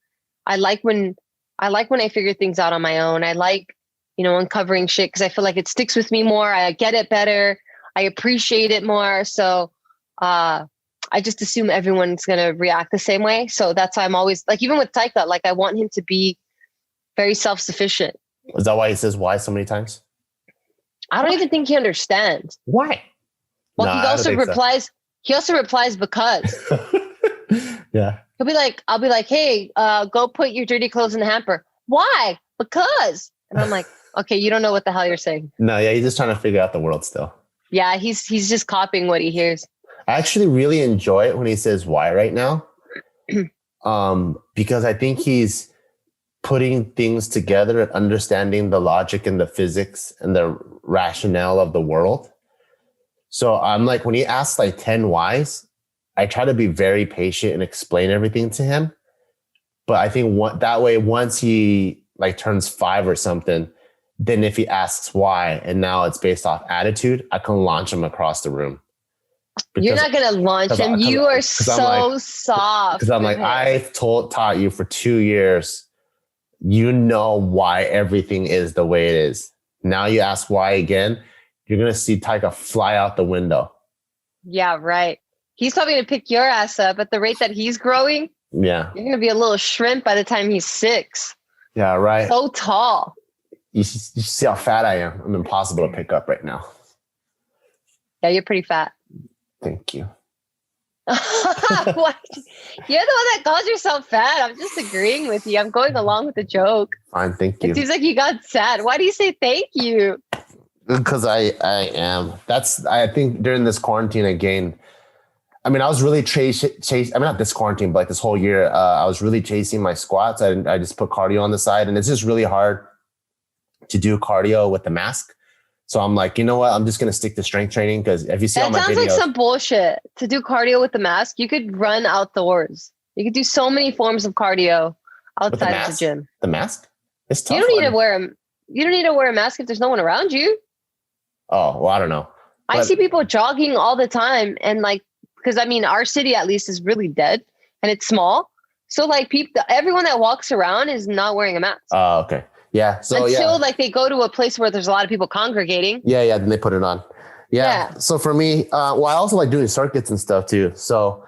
I like when I figure things out on my own. I like, uncovering shit because I feel like it sticks with me more. I get it better. I appreciate it more. So I just assume everyone's going to react the same way. So that's why I'm always like, even with Taika, like I want him to be very self-sufficient. Is that why he says why so many times? I don't even think he understands. Why? Well, he also replies because. Yeah. I'll be like, hey, go put your dirty clothes in the hamper. Why? Because. And I'm like, okay, you don't know what the hell you're saying. No, yeah, he's just trying to figure out the world still. Yeah, he's just copying what he hears. I actually really enjoy it when he says why right now. Because I think he's putting things together and understanding the logic and the physics and the rationale of the world. So I'm like, when he asks like 10 whys, I try to be very patient and explain everything to him. But I think that way, once he like turns 5 or something, then if he asks why, and now it's based off attitude, I can launch him across the room. You're not going to launch him. You are so soft. Because I'm like, I've taught you for 2 years. You know why everything is the way it is. Now you ask why again, you're going to see Taika fly out the window. Yeah, right. He's probably going to pick your ass up at the rate that he's growing. Yeah. You're going to be a little shrimp by the time he's 6. Yeah, right. So tall. You see how fat I am. I'm impossible to pick up right now. Yeah, you're pretty fat. Thank you. What? You're the one that calls yourself fat. I'm just agreeing with you. I'm going along with the joke. Fine, thank you. It seems like you got sad. Why do you say thank you? Because I am. I think during this quarantine again, I was really not this quarantine, but like this whole year, I was really chasing my squats. I just put cardio on the side, and it's just really hard to do cardio with the mask. So I'm like, you know what? I'm just going to stick to strength training because if you see all my videos. That sounds like some bullshit to do cardio with the mask. You could run outdoors. You could do so many forms of cardio outside of the gym. The mask? It's tough. You don't need to wear a mask if there's no one around you. Oh, well, I don't know. I see people jogging all the time, and like, because our city at least is really dead and it's small. So like everyone that walks around is not wearing a mask. Oh, okay. Yeah. So until like they go to a place where there's a lot of people congregating. Yeah. Then they put it on. Yeah. So for me, I also like doing circuits and stuff too. So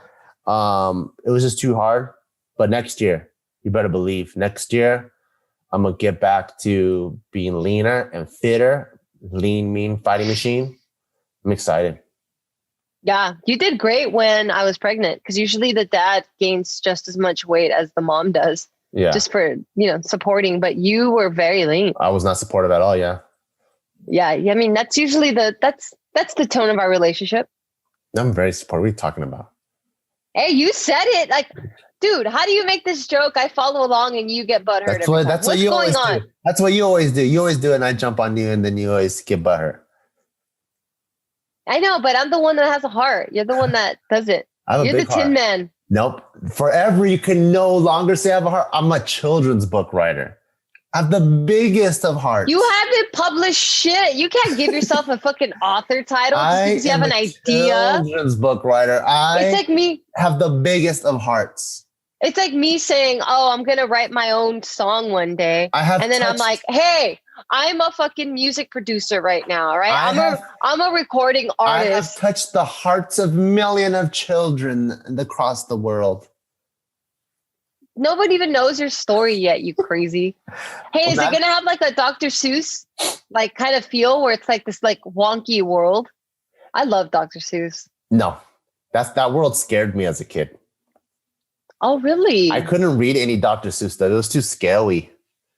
it was just too hard. But next year, you better believe next year, I'm going to get back to being leaner and fitter, lean, mean fighting machine. I'm excited. Yeah. You did great when I was pregnant because usually the dad gains just as much weight as the mom does. Yeah. Just for, supporting, but you were very lean. I was not supportive at all. Yeah. Yeah. That's usually that's the tone of our relationship. I'm very supportive. What are you talking about? Hey, you said it. Like, dude, how do you make this joke? I follow along and you get butthurt. That's what you always do. That's what you always do. You always do it and I jump on you and then you always get butthurt. I know, but I'm the one that has a heart. You're the one that doesn't. You're the Tin Man. Nope. Forever, you can no longer say I have a heart. I'm a children's book writer. I have the biggest of hearts. You haven't published shit. You can't give yourself a fucking author title just because you have an idea. Children's book writer. It's like me. Have the biggest of hearts. It's like me saying, "Oh, I'm gonna write my own song one day," and then I'm like, "Hey, I'm a fucking music producer right now, right? I'm a recording artist. I have touched the hearts of millions of children across the world. Nobody even knows your story yet, you crazy. Hey, is it going to have like a Dr. Seuss like kind of feel where it's like this like wonky world? I love Dr. Seuss. No, that world scared me as a kid. Oh, really? I couldn't read any Dr. Seuss stuff. It was too scary.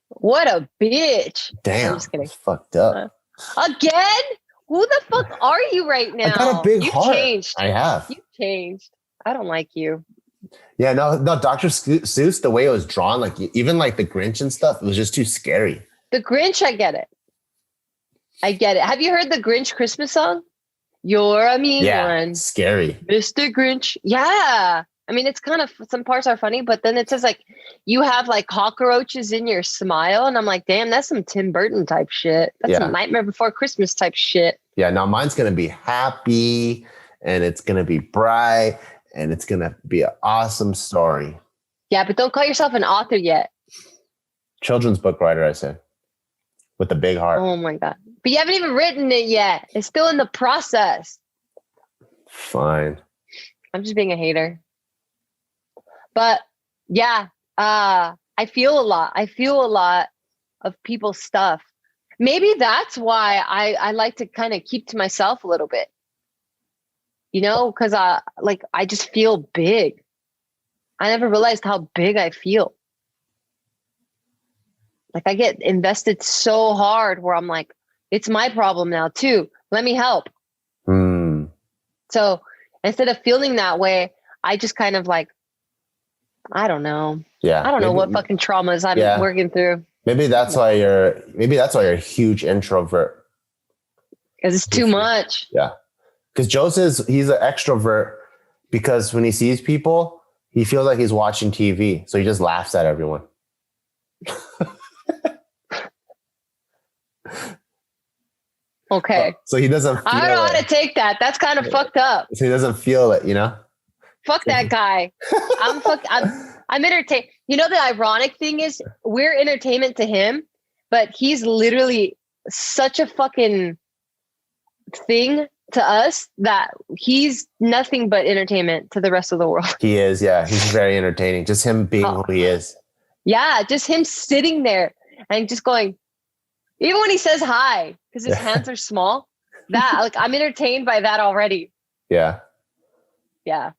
What a bitch. Damn. I'm just kidding. Fucked up. Again? Who the fuck are you right now? I got a big heart. You changed. I have. You changed. I don't like you. Yeah, no, Dr. Seuss, the way it was drawn, like even like the Grinch and stuff, it was just too scary. The Grinch, I get it. Have you heard the Grinch Christmas song? You're a mean Yeah, one. scary. Mr. Grinch. Yeah. I mean, it's kind of, some parts are funny, but then it says like, you have like cockroaches in your smile. And I'm like, damn, that's some Tim Burton type shit. That's some Nightmare Before Christmas type shit. Yeah, now mine's going to be happy and it's going to be bright and it's going to be an awesome story. Yeah, but don't call yourself an author yet. Children's book writer, I said, with a big heart. Oh my God. But you haven't even written it yet. It's still in the process. Fine. I'm just being a hater. But yeah, I feel a lot. I feel a lot of people's stuff. Maybe that's why I like to kind of keep to myself a little bit. You know, because I just feel big. I never realized how big I feel. Like I get invested so hard where I'm like, it's my problem now too. Let me help. So instead of feeling that way, I just kind of like, I don't know. Yeah. I don't know what fucking traumas I'm working through. Maybe that's why you're a huge introvert. Because it's too much. Yeah. Because Joe says he's an extrovert because when he sees people, he feels like he's watching TV. So he just laughs at everyone. Okay. So he doesn't feel I don't know how to take that. That's kind of fucked up. So he doesn't feel it, you know? Fuck that guy. I'm entertained. You know, the ironic thing is we're entertainment to him, but he's literally such a fucking thing to us that he's nothing but entertainment to the rest of the world. He is, yeah. He's very entertaining. Just him being who he is. Yeah, just him sitting there and just going, even when he says hi, because his hands are small, that like I'm entertained by that already. Yeah. Yeah.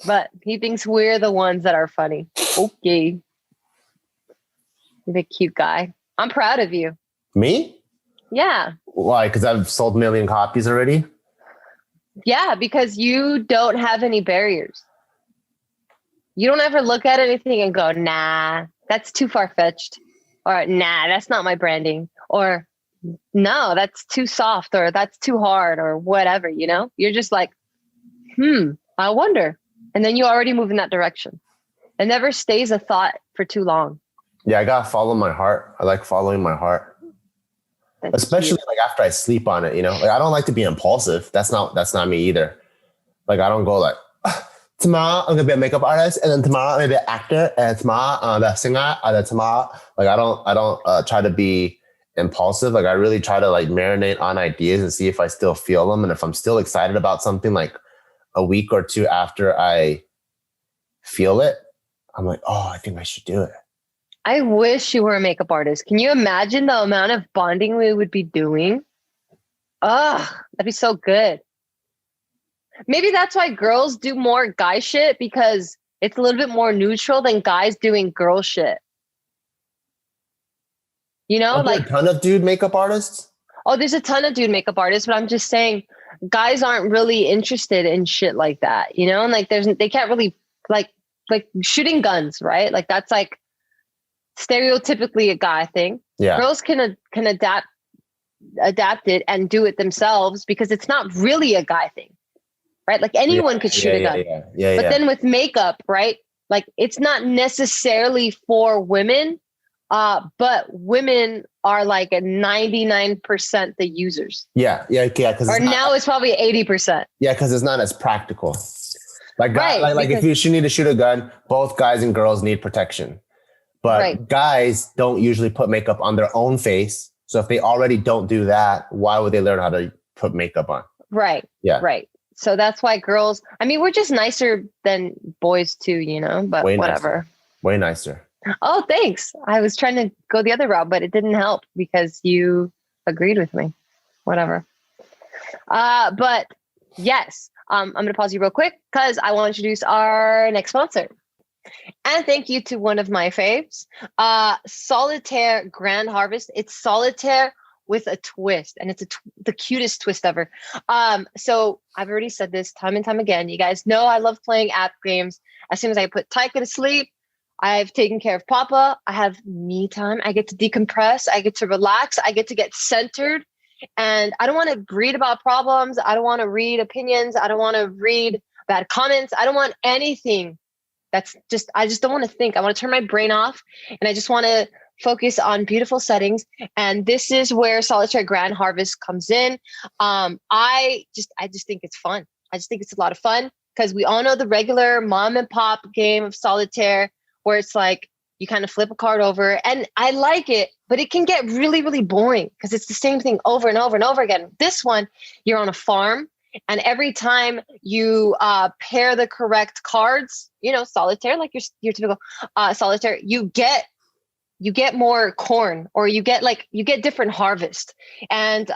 But he thinks we're the ones that are funny. Okay. You're a cute guy. I'm proud of you. Me? Yeah. Why? Because I've sold 1 million copies already? Yeah, because you don't have any barriers. You don't ever look at anything and go, nah, that's too far-fetched. Or nah, that's not my branding. Or no, that's too soft, or that's too hard, or whatever, you know? You're just like, I wonder. And then you already move in that direction. It never stays a thought for too long. Yeah, I gotta follow my heart. I like following my heart. That's especially cute. Like after I sleep on it, you know? Like I don't like to be impulsive. That's not me either. Like I don't go like, tomorrow I'm gonna be a makeup artist, and then tomorrow I'm gonna be an actor, and tomorrow I'm a singer, and then tomorrow, like I don't try to be impulsive. Like I really try to like marinate on ideas and see if I still feel them. And if I'm still excited about something like a week or two after I feel it, I'm like, oh, I think I should do it. I wish you were a makeup artist. Can you imagine the amount of bonding we would be doing? Ugh, that'd be so good. Maybe that's why girls do more guy shit, because it's a little bit more neutral than guys doing girl shit. You know, like a ton of dude makeup artists. Oh, there's a ton of dude makeup artists, but I'm just saying guys aren't really interested in shit like that, you know? And like they can't really like shooting guns, right? Like that's like stereotypically a guy thing. Yeah. Girls can adapt it and do it themselves because it's not really a guy thing. Right? Like anyone could shoot a gun. But then with makeup, right? Like it's not necessarily for women, but women are like a 99% the users. Yeah. Or now it's probably 80%. Yeah, because it's not as practical. Like, like if you need to shoot a gun, both guys and girls need protection. But guys don't usually put makeup on their own face. So if they already don't do that, why would they learn how to put makeup on? Right. Yeah. Right. So that's why girls, I mean, we're just nicer than boys too, you know, but whatever. Way nicer. Oh, thanks. I was trying to go the other route, but it didn't help because you agreed with me. Whatever. But yes, I'm going to pause you real quick because I want to introduce our next sponsor. And thank you to one of my faves, Solitaire Grand Harvest. It's solitaire with a twist, and it's the cutest twist ever. So I've already said this time and time again. You guys know I love playing app games. As soon as I put Taika to sleep, I've taken care of Papa. I have me time. I get to decompress. I get to relax. I get to get centered And I don't want to read about problems. I don't want to read opinions. I don't want to read bad comments. I don't want anything. I just don't want to think. I want to turn my brain off, and I just want to focus on beautiful settings. And this is where Solitaire Grand Harvest comes in. I just think it's fun. I just think it's a lot of fun because we all know the regular mom and pop game of solitaire where it's like you kind of flip a card over, and I like it, but it can get really, really boring because it's the same thing over and over and over again. This one, you're on a farm, and every time you pair the correct cards, solitaire, like your typical solitaire, you get more corn, or you get different harvest, and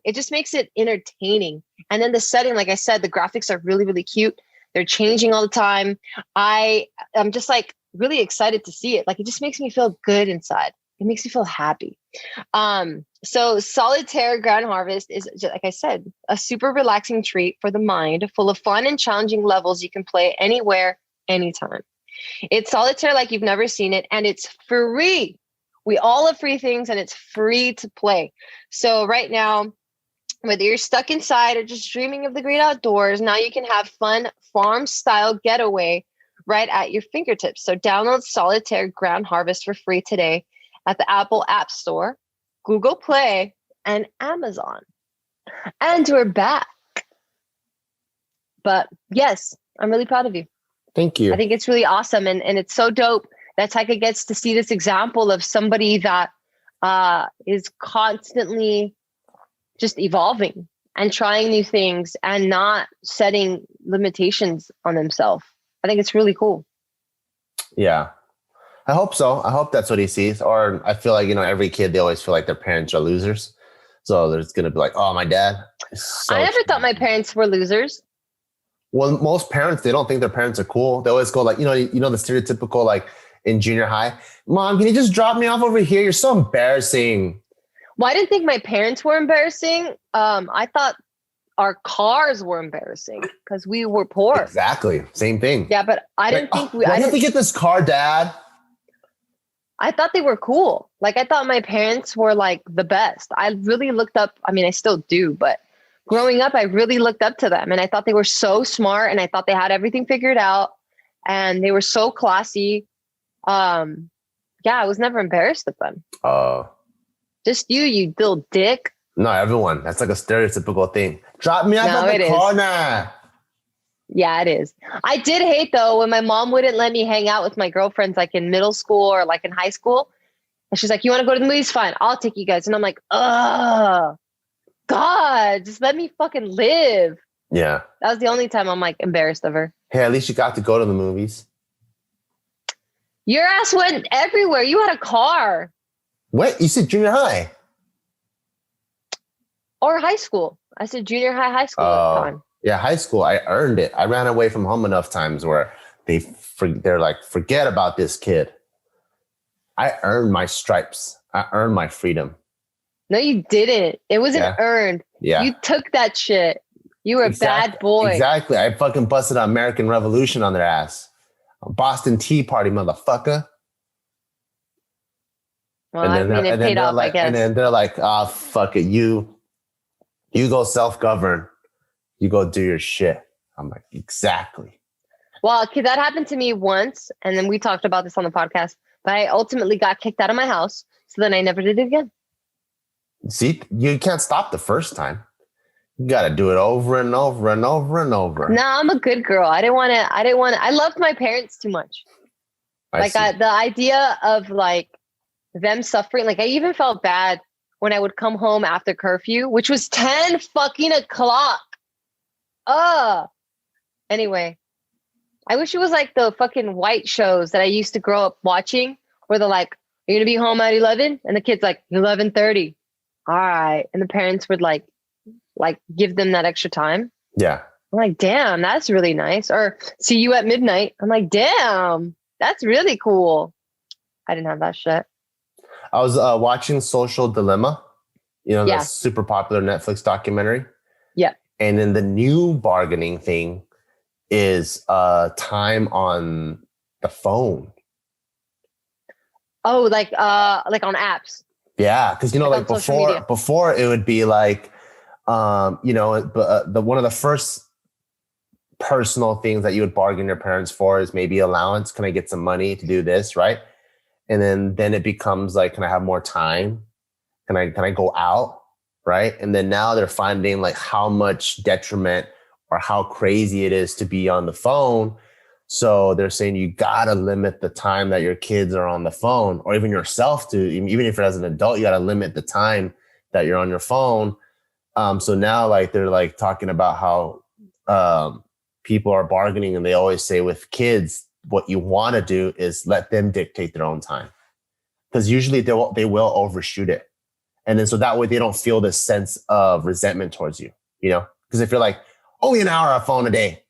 it just makes it entertaining. And then the setting, like I said, the graphics are really, really cute. They're changing all the time. I'm just like really excited to see it. Like, it just makes me feel good inside. It makes me feel happy. So Solitaire Grand Harvest is, like I said, a super relaxing treat for the mind, full of fun and challenging levels you can play anywhere, anytime. It's solitaire like you've never seen it, and it's free. We all have free things, and it's free to play. So right now, whether you're stuck inside or just dreaming of the great outdoors, now you can have fun farm-style getaway right at your fingertips. So download Solitaire Grand Harvest for free today at the Apple App Store, Google Play, and Amazon. And we're back. But yes, I'm really proud of you. Thank you. I think it's really awesome. And it's so dope that Taika gets to see this example of somebody that is constantly just evolving and trying new things and not setting limitations on himself. I think it's really cool. Yeah. I hope so. I hope that's what he sees. Or I feel like, every kid, they always feel like their parents are losers. So there's going to be like, oh, my dad. I never thought my parents were losers. Well, most parents, they don't think their parents are cool. They always go like, the stereotypical, like in junior high, Mom, can you just drop me off over here? You're so embarrassing. Well, I didn't think my parents were embarrassing. I thought our cars were embarrassing because we were poor. Exactly. Same thing. Yeah, but I didn't think why did they get this car, Dad? I thought they were cool. Like, I thought my parents were like the best. I really looked up. I mean, I still do, but growing up, I really looked up to them, and I thought they were so smart, and I thought they had everything figured out, and they were so classy. Yeah, I was never embarrassed of them. Just you little dick. No, everyone. That's like a stereotypical thing. Drop me off at the corner. Yeah, it is. I did hate, though, when my mom wouldn't let me hang out with my girlfriends, like in middle school or like in high school. And she's like, you want to go to the movies? Fine, I'll take you guys. And I'm like, ugh, God, just let me fucking live. Yeah. That was the only time I'm like embarrassed of her. Hey, at least you got to go to the movies. Your ass went everywhere. You had a car. What? You said junior high? Or high school. I said junior high, high school at the time. Yeah, high school. I earned it. I ran away from home enough times where they're like, forget about this kid. I earned my stripes. I earned my freedom. No, you didn't. It wasn't earned. Yeah. You took that shit. You were a bad boy. Exactly. I fucking busted an American Revolution on their ass. Boston Tea Party, motherfucker. Well, it paid off, like, I guess. And then they're like, oh, fuck it. You go self-govern. You go do your shit. I'm like, exactly. Well, that happened to me once. And then we talked about this on the podcast. But I ultimately got kicked out of my house. So then I never did it again. See, you can't stop the first time. You got to do it over and over and over and over. No, I'm a good girl. I loved my parents too much. The idea of like them suffering. Like, I even felt bad when I would come home after curfew, which was 10 fucking o'clock. Anyway, I wish it was like the fucking white shows that I used to grow up watching where they're like, you're going to be home at 11? And the kid's like, 11:30. All right. And the parents would like give them that extra time. Yeah. I'm like, damn, that's really nice. Or see you at midnight. I'm like, damn, that's really cool. I didn't have that shit. I was watching Social Dilemma, the super popular Netflix documentary. Yeah. And then the new bargaining thing is time on the phone. Oh, like on apps. Yeah, because like on social media. before it would be like, the one of the first personal things that you would bargain your parents for is maybe allowance. Can I get some money to do this, right? And then it becomes like, can I have more time? Can I go out, right? And then now they're finding like how much detriment or how crazy it is to be on the phone. So they're saying you gotta limit the time that your kids are on the phone, or even yourself to, even if you're as an adult, you gotta limit the time that you're on your phone. So now like they're like talking about how people are bargaining, and they always say with kids, what you want to do is let them dictate their own time, because usually they will overshoot it. And then so that way they don't feel this sense of resentment towards you, because if you're like, only an hour on phone a day,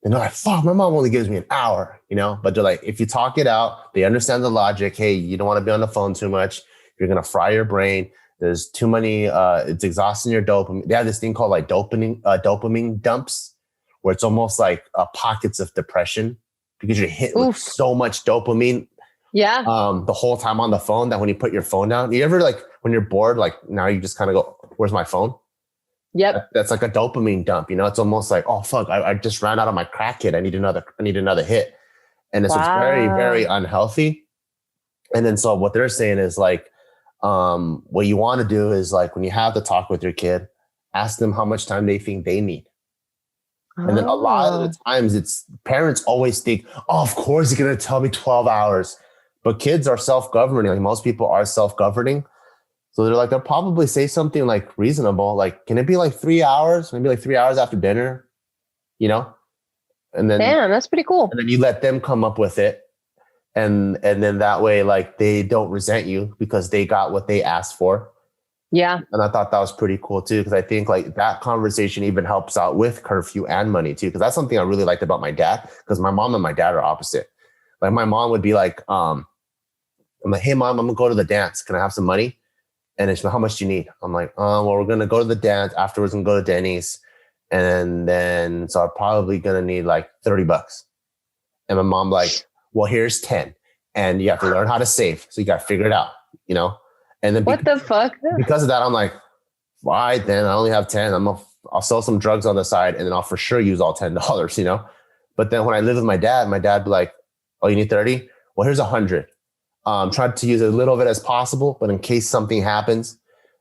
then they're like, fuck, my mom only gives me an hour, but they're like, if you talk it out, they understand the logic. Hey, you don't want to be on the phone too much. You're going to fry your brain. There's too many, it's exhausting your dopamine. They have this thing called like dopamine dumps, where it's almost like pockets of depression because you're hit with so much dopamine. Yeah. The whole time on the phone, that when you put your phone down, you ever like when you're bored, like now you just kind of go, where's my phone? Yep. That's like a dopamine dump. It's almost like, oh fuck, I just ran out of my crack hit. I need another hit. And it's very, very unhealthy. And then so what they're saying is like, what you want to do is like when you have the talk with your kid, ask them how much time they think they need. And then a lot of the times it's parents always think, oh, of course you're going to tell me 12 hours. But kids are self-governing. Like most people are self-governing. So they're like, they'll probably say something like reasonable. Like, can it be like 3 hours? Maybe like 3 hours after dinner, And then, damn, that's pretty cool. And then you let them come up with it. And then that way, like they don't resent you because they got what they asked for. Yeah. And I thought that was pretty cool too, because I think like that conversation even helps out with curfew and money too, because that's something I really liked about my dad, because my mom and my dad are opposite. Like my mom would be like, I'm like, hey mom, I'm gonna go to the dance. Can I have some money? And she's like, how much do you need? I'm like, well, we're gonna go to the dance. Afterwards, I'm gonna go to Denny's. And then so I'm probably gonna need like $30. And my mom like, well, here's 10. And you have to learn how to save. So you gotta figure it out, And then what the fuck? Because of that, I'm like, why then? I only have 10. I'll sell some drugs on the side, and then I'll for sure use all $10, But then when I live with my dad be like, oh, you need 30? Well, here's 100. Try to use as little of it as possible, but in case something happens,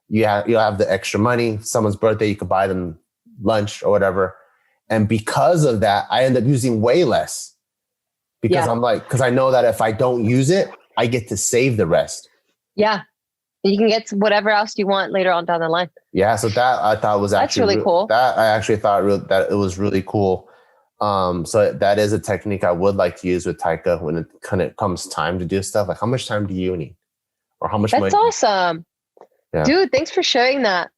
you'll have the extra money. Someone's birthday, you could buy them lunch or whatever. And because of that, I end up using way less, because I'm like, because I know that if I don't use it, I get to save the rest. Yeah. You can get whatever else you want later on down the line. Yeah. So that I thought was actually really cool. That I actually thought that it was really cool. So that is a technique I would like to use with Taika when it kind of comes time to do stuff. Like, how much time do you need? Or how much money? That's awesome. Yeah. Dude, thanks for sharing that.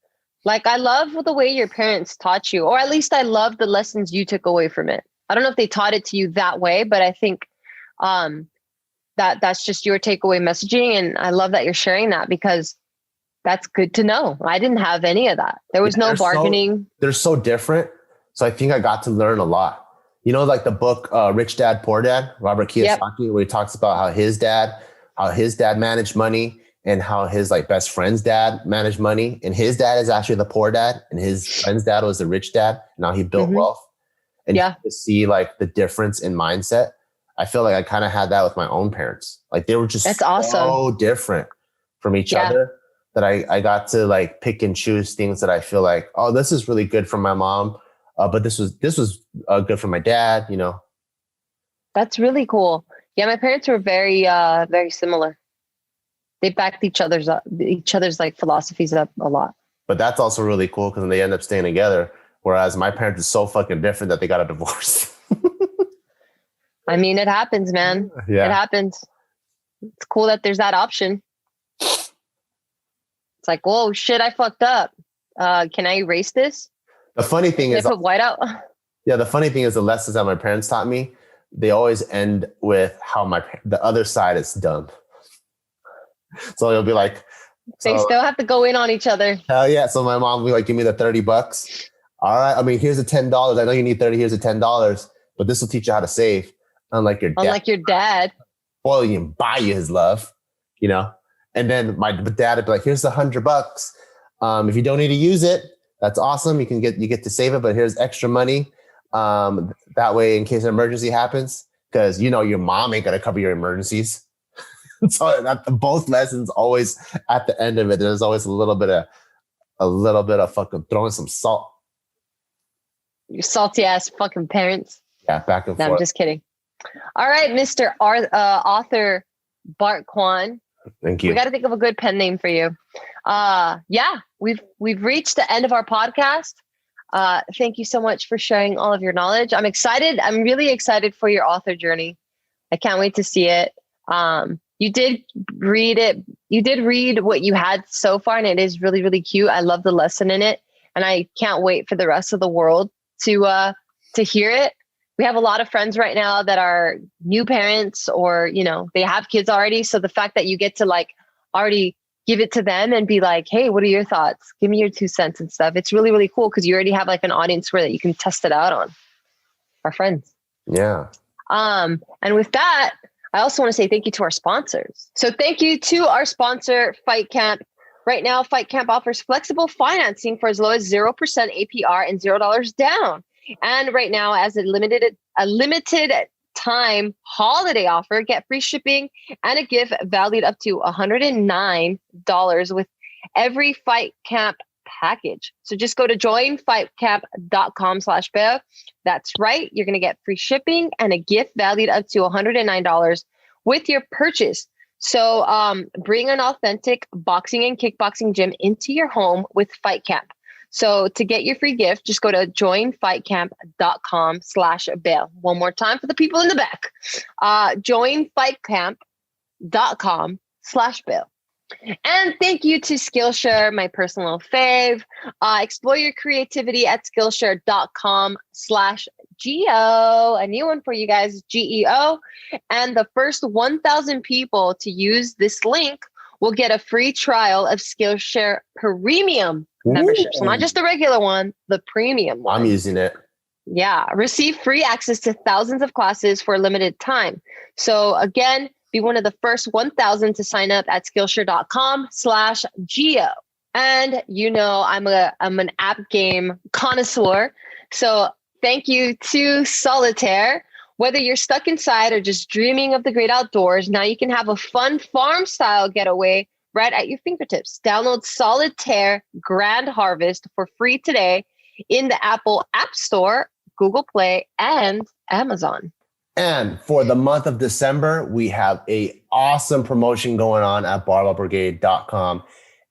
Like, I love the way your parents taught you, or at least I love the lessons you took away from it. I don't know if they taught it to you that way, but I think that's just your takeaway messaging. And I love that you're sharing that, because that's good to know. I didn't have any of that. There was no bargaining. They're so different. So I think I got to learn a lot. Like the book, Rich Dad, Poor Dad, Robert Kiyosaki, where he talks about how his dad managed money, and how his like best friend's dad managed money. And his dad is actually the poor dad, and his friend's dad was the rich dad. Now he built wealth. And to see like the difference in mindset, I feel like I kind of had that with my own parents. Like they were just so different from each other, that I got to like pick and choose things that I feel like, oh, this is really good for my mom. But this was good for my dad, That's really cool. Yeah, my parents were very, very similar. They backed each other's like philosophies up a lot. But that's also really cool, because they end up staying together. Whereas my parents are so fucking different that they got a divorce. I mean, it happens, man. Yeah. It happens. It's cool that there's that option. It's like, whoa, shit, I fucked up. Can I erase this? The funny thing is, I put white out. Yeah, the funny thing is, the lessons that my parents taught me, they always end with how the other side is dumb. So it'll be like, they still have to go in on each other. Hell yeah! So my mom will be like, "Give me the $30. All right. I mean, here's the $10. I know you need 30. Here's the $10, but this will teach you how to save." Unlike your dad. Spoil you and buy you his love, And then my dad would be like, here's $100. If you don't need to use it, that's awesome. You get to save it, but here's extra money. That way, in case an emergency happens, because your mom ain't gonna cover your emergencies. So both lessons always at the end of it, there's always a little bit of fucking throwing some salt. You salty ass fucking parents. Yeah, back and forth. I'm just kidding. All right, Mr. Author Bart Kwan. Thank you. We got to think of a good pen name for you. We've reached the end of our podcast. Thank you so much for sharing all of your knowledge. I'm excited. I'm really excited for your author journey. I can't wait to see it. You did read it. You did read what you had so far, and it is really, really cute. I love the lesson in it, and I can't wait for the rest of the world to hear it. We have a lot of friends right now that are new parents, or they have kids already. So the fact that you get to like already give it to them and be like, hey, what are your thoughts? Give me your 2 cents and stuff. It's really, really cool because you already have like an audience where that you can test it out on. Our friends. Yeah. And with that, I also want to say thank you to our sponsors. So thank you to our sponsor, FightCamp. Right now, FightCamp offers flexible financing for as low as 0% APR and $0 down. And right now, as a limited time holiday offer, get free shipping and a gift valued up to $109 with every FightCamp package. So just go to joinfightcamp.com/bev. That's right. You're going to get free shipping and a gift valued up to $109 with your purchase. So bring an authentic boxing and kickboxing gym into your home with FightCamp. So to get your free gift, just go to joinfightcamp.com/bail. One more time for the people in the back. Joinfightcamp.com/bail. And thank you to Skillshare, my personal fave. Explore your creativity at Skillshare.com/GEO. A new one for you guys, GEO. And the first 1,000 people to use this link will get a free trial of Skillshare Premium membership. So not just the regular one, the premium one. I'm using it. Yeah. Receive free access to thousands of classes for a limited time. So again, be one of the first 1,000 to sign up at Skillshare.com/GEO. And I'm an app game connoisseur. So thank you to Solitaire. Whether you're stuck inside or just dreaming of the great outdoors, now you can have a fun farm style getaway right at your fingertips. Download Solitaire Grand Harvest for free today in the Apple App Store, Google Play, and Amazon. And for the month of December, we have an awesome promotion going on at barbellbrigade.com.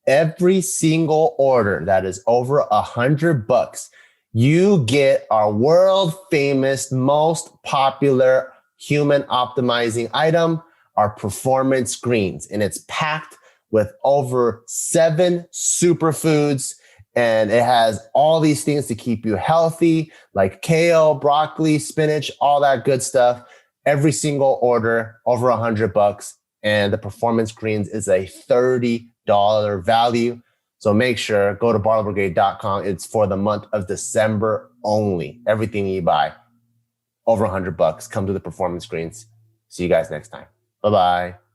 Every single order that is over $100, you get our world famous, most popular human optimizing item, our performance greens. And it's packed with over 7 superfoods. And it has all these things to keep you healthy, like kale, broccoli, spinach, all that good stuff. Every single order over $100. And the performance greens is a $30 value. So make sure, go to barbellbrigade.com. It's for the month of December only. Everything you buy over $100. Come to the performance greens. See you guys next time. Bye-bye.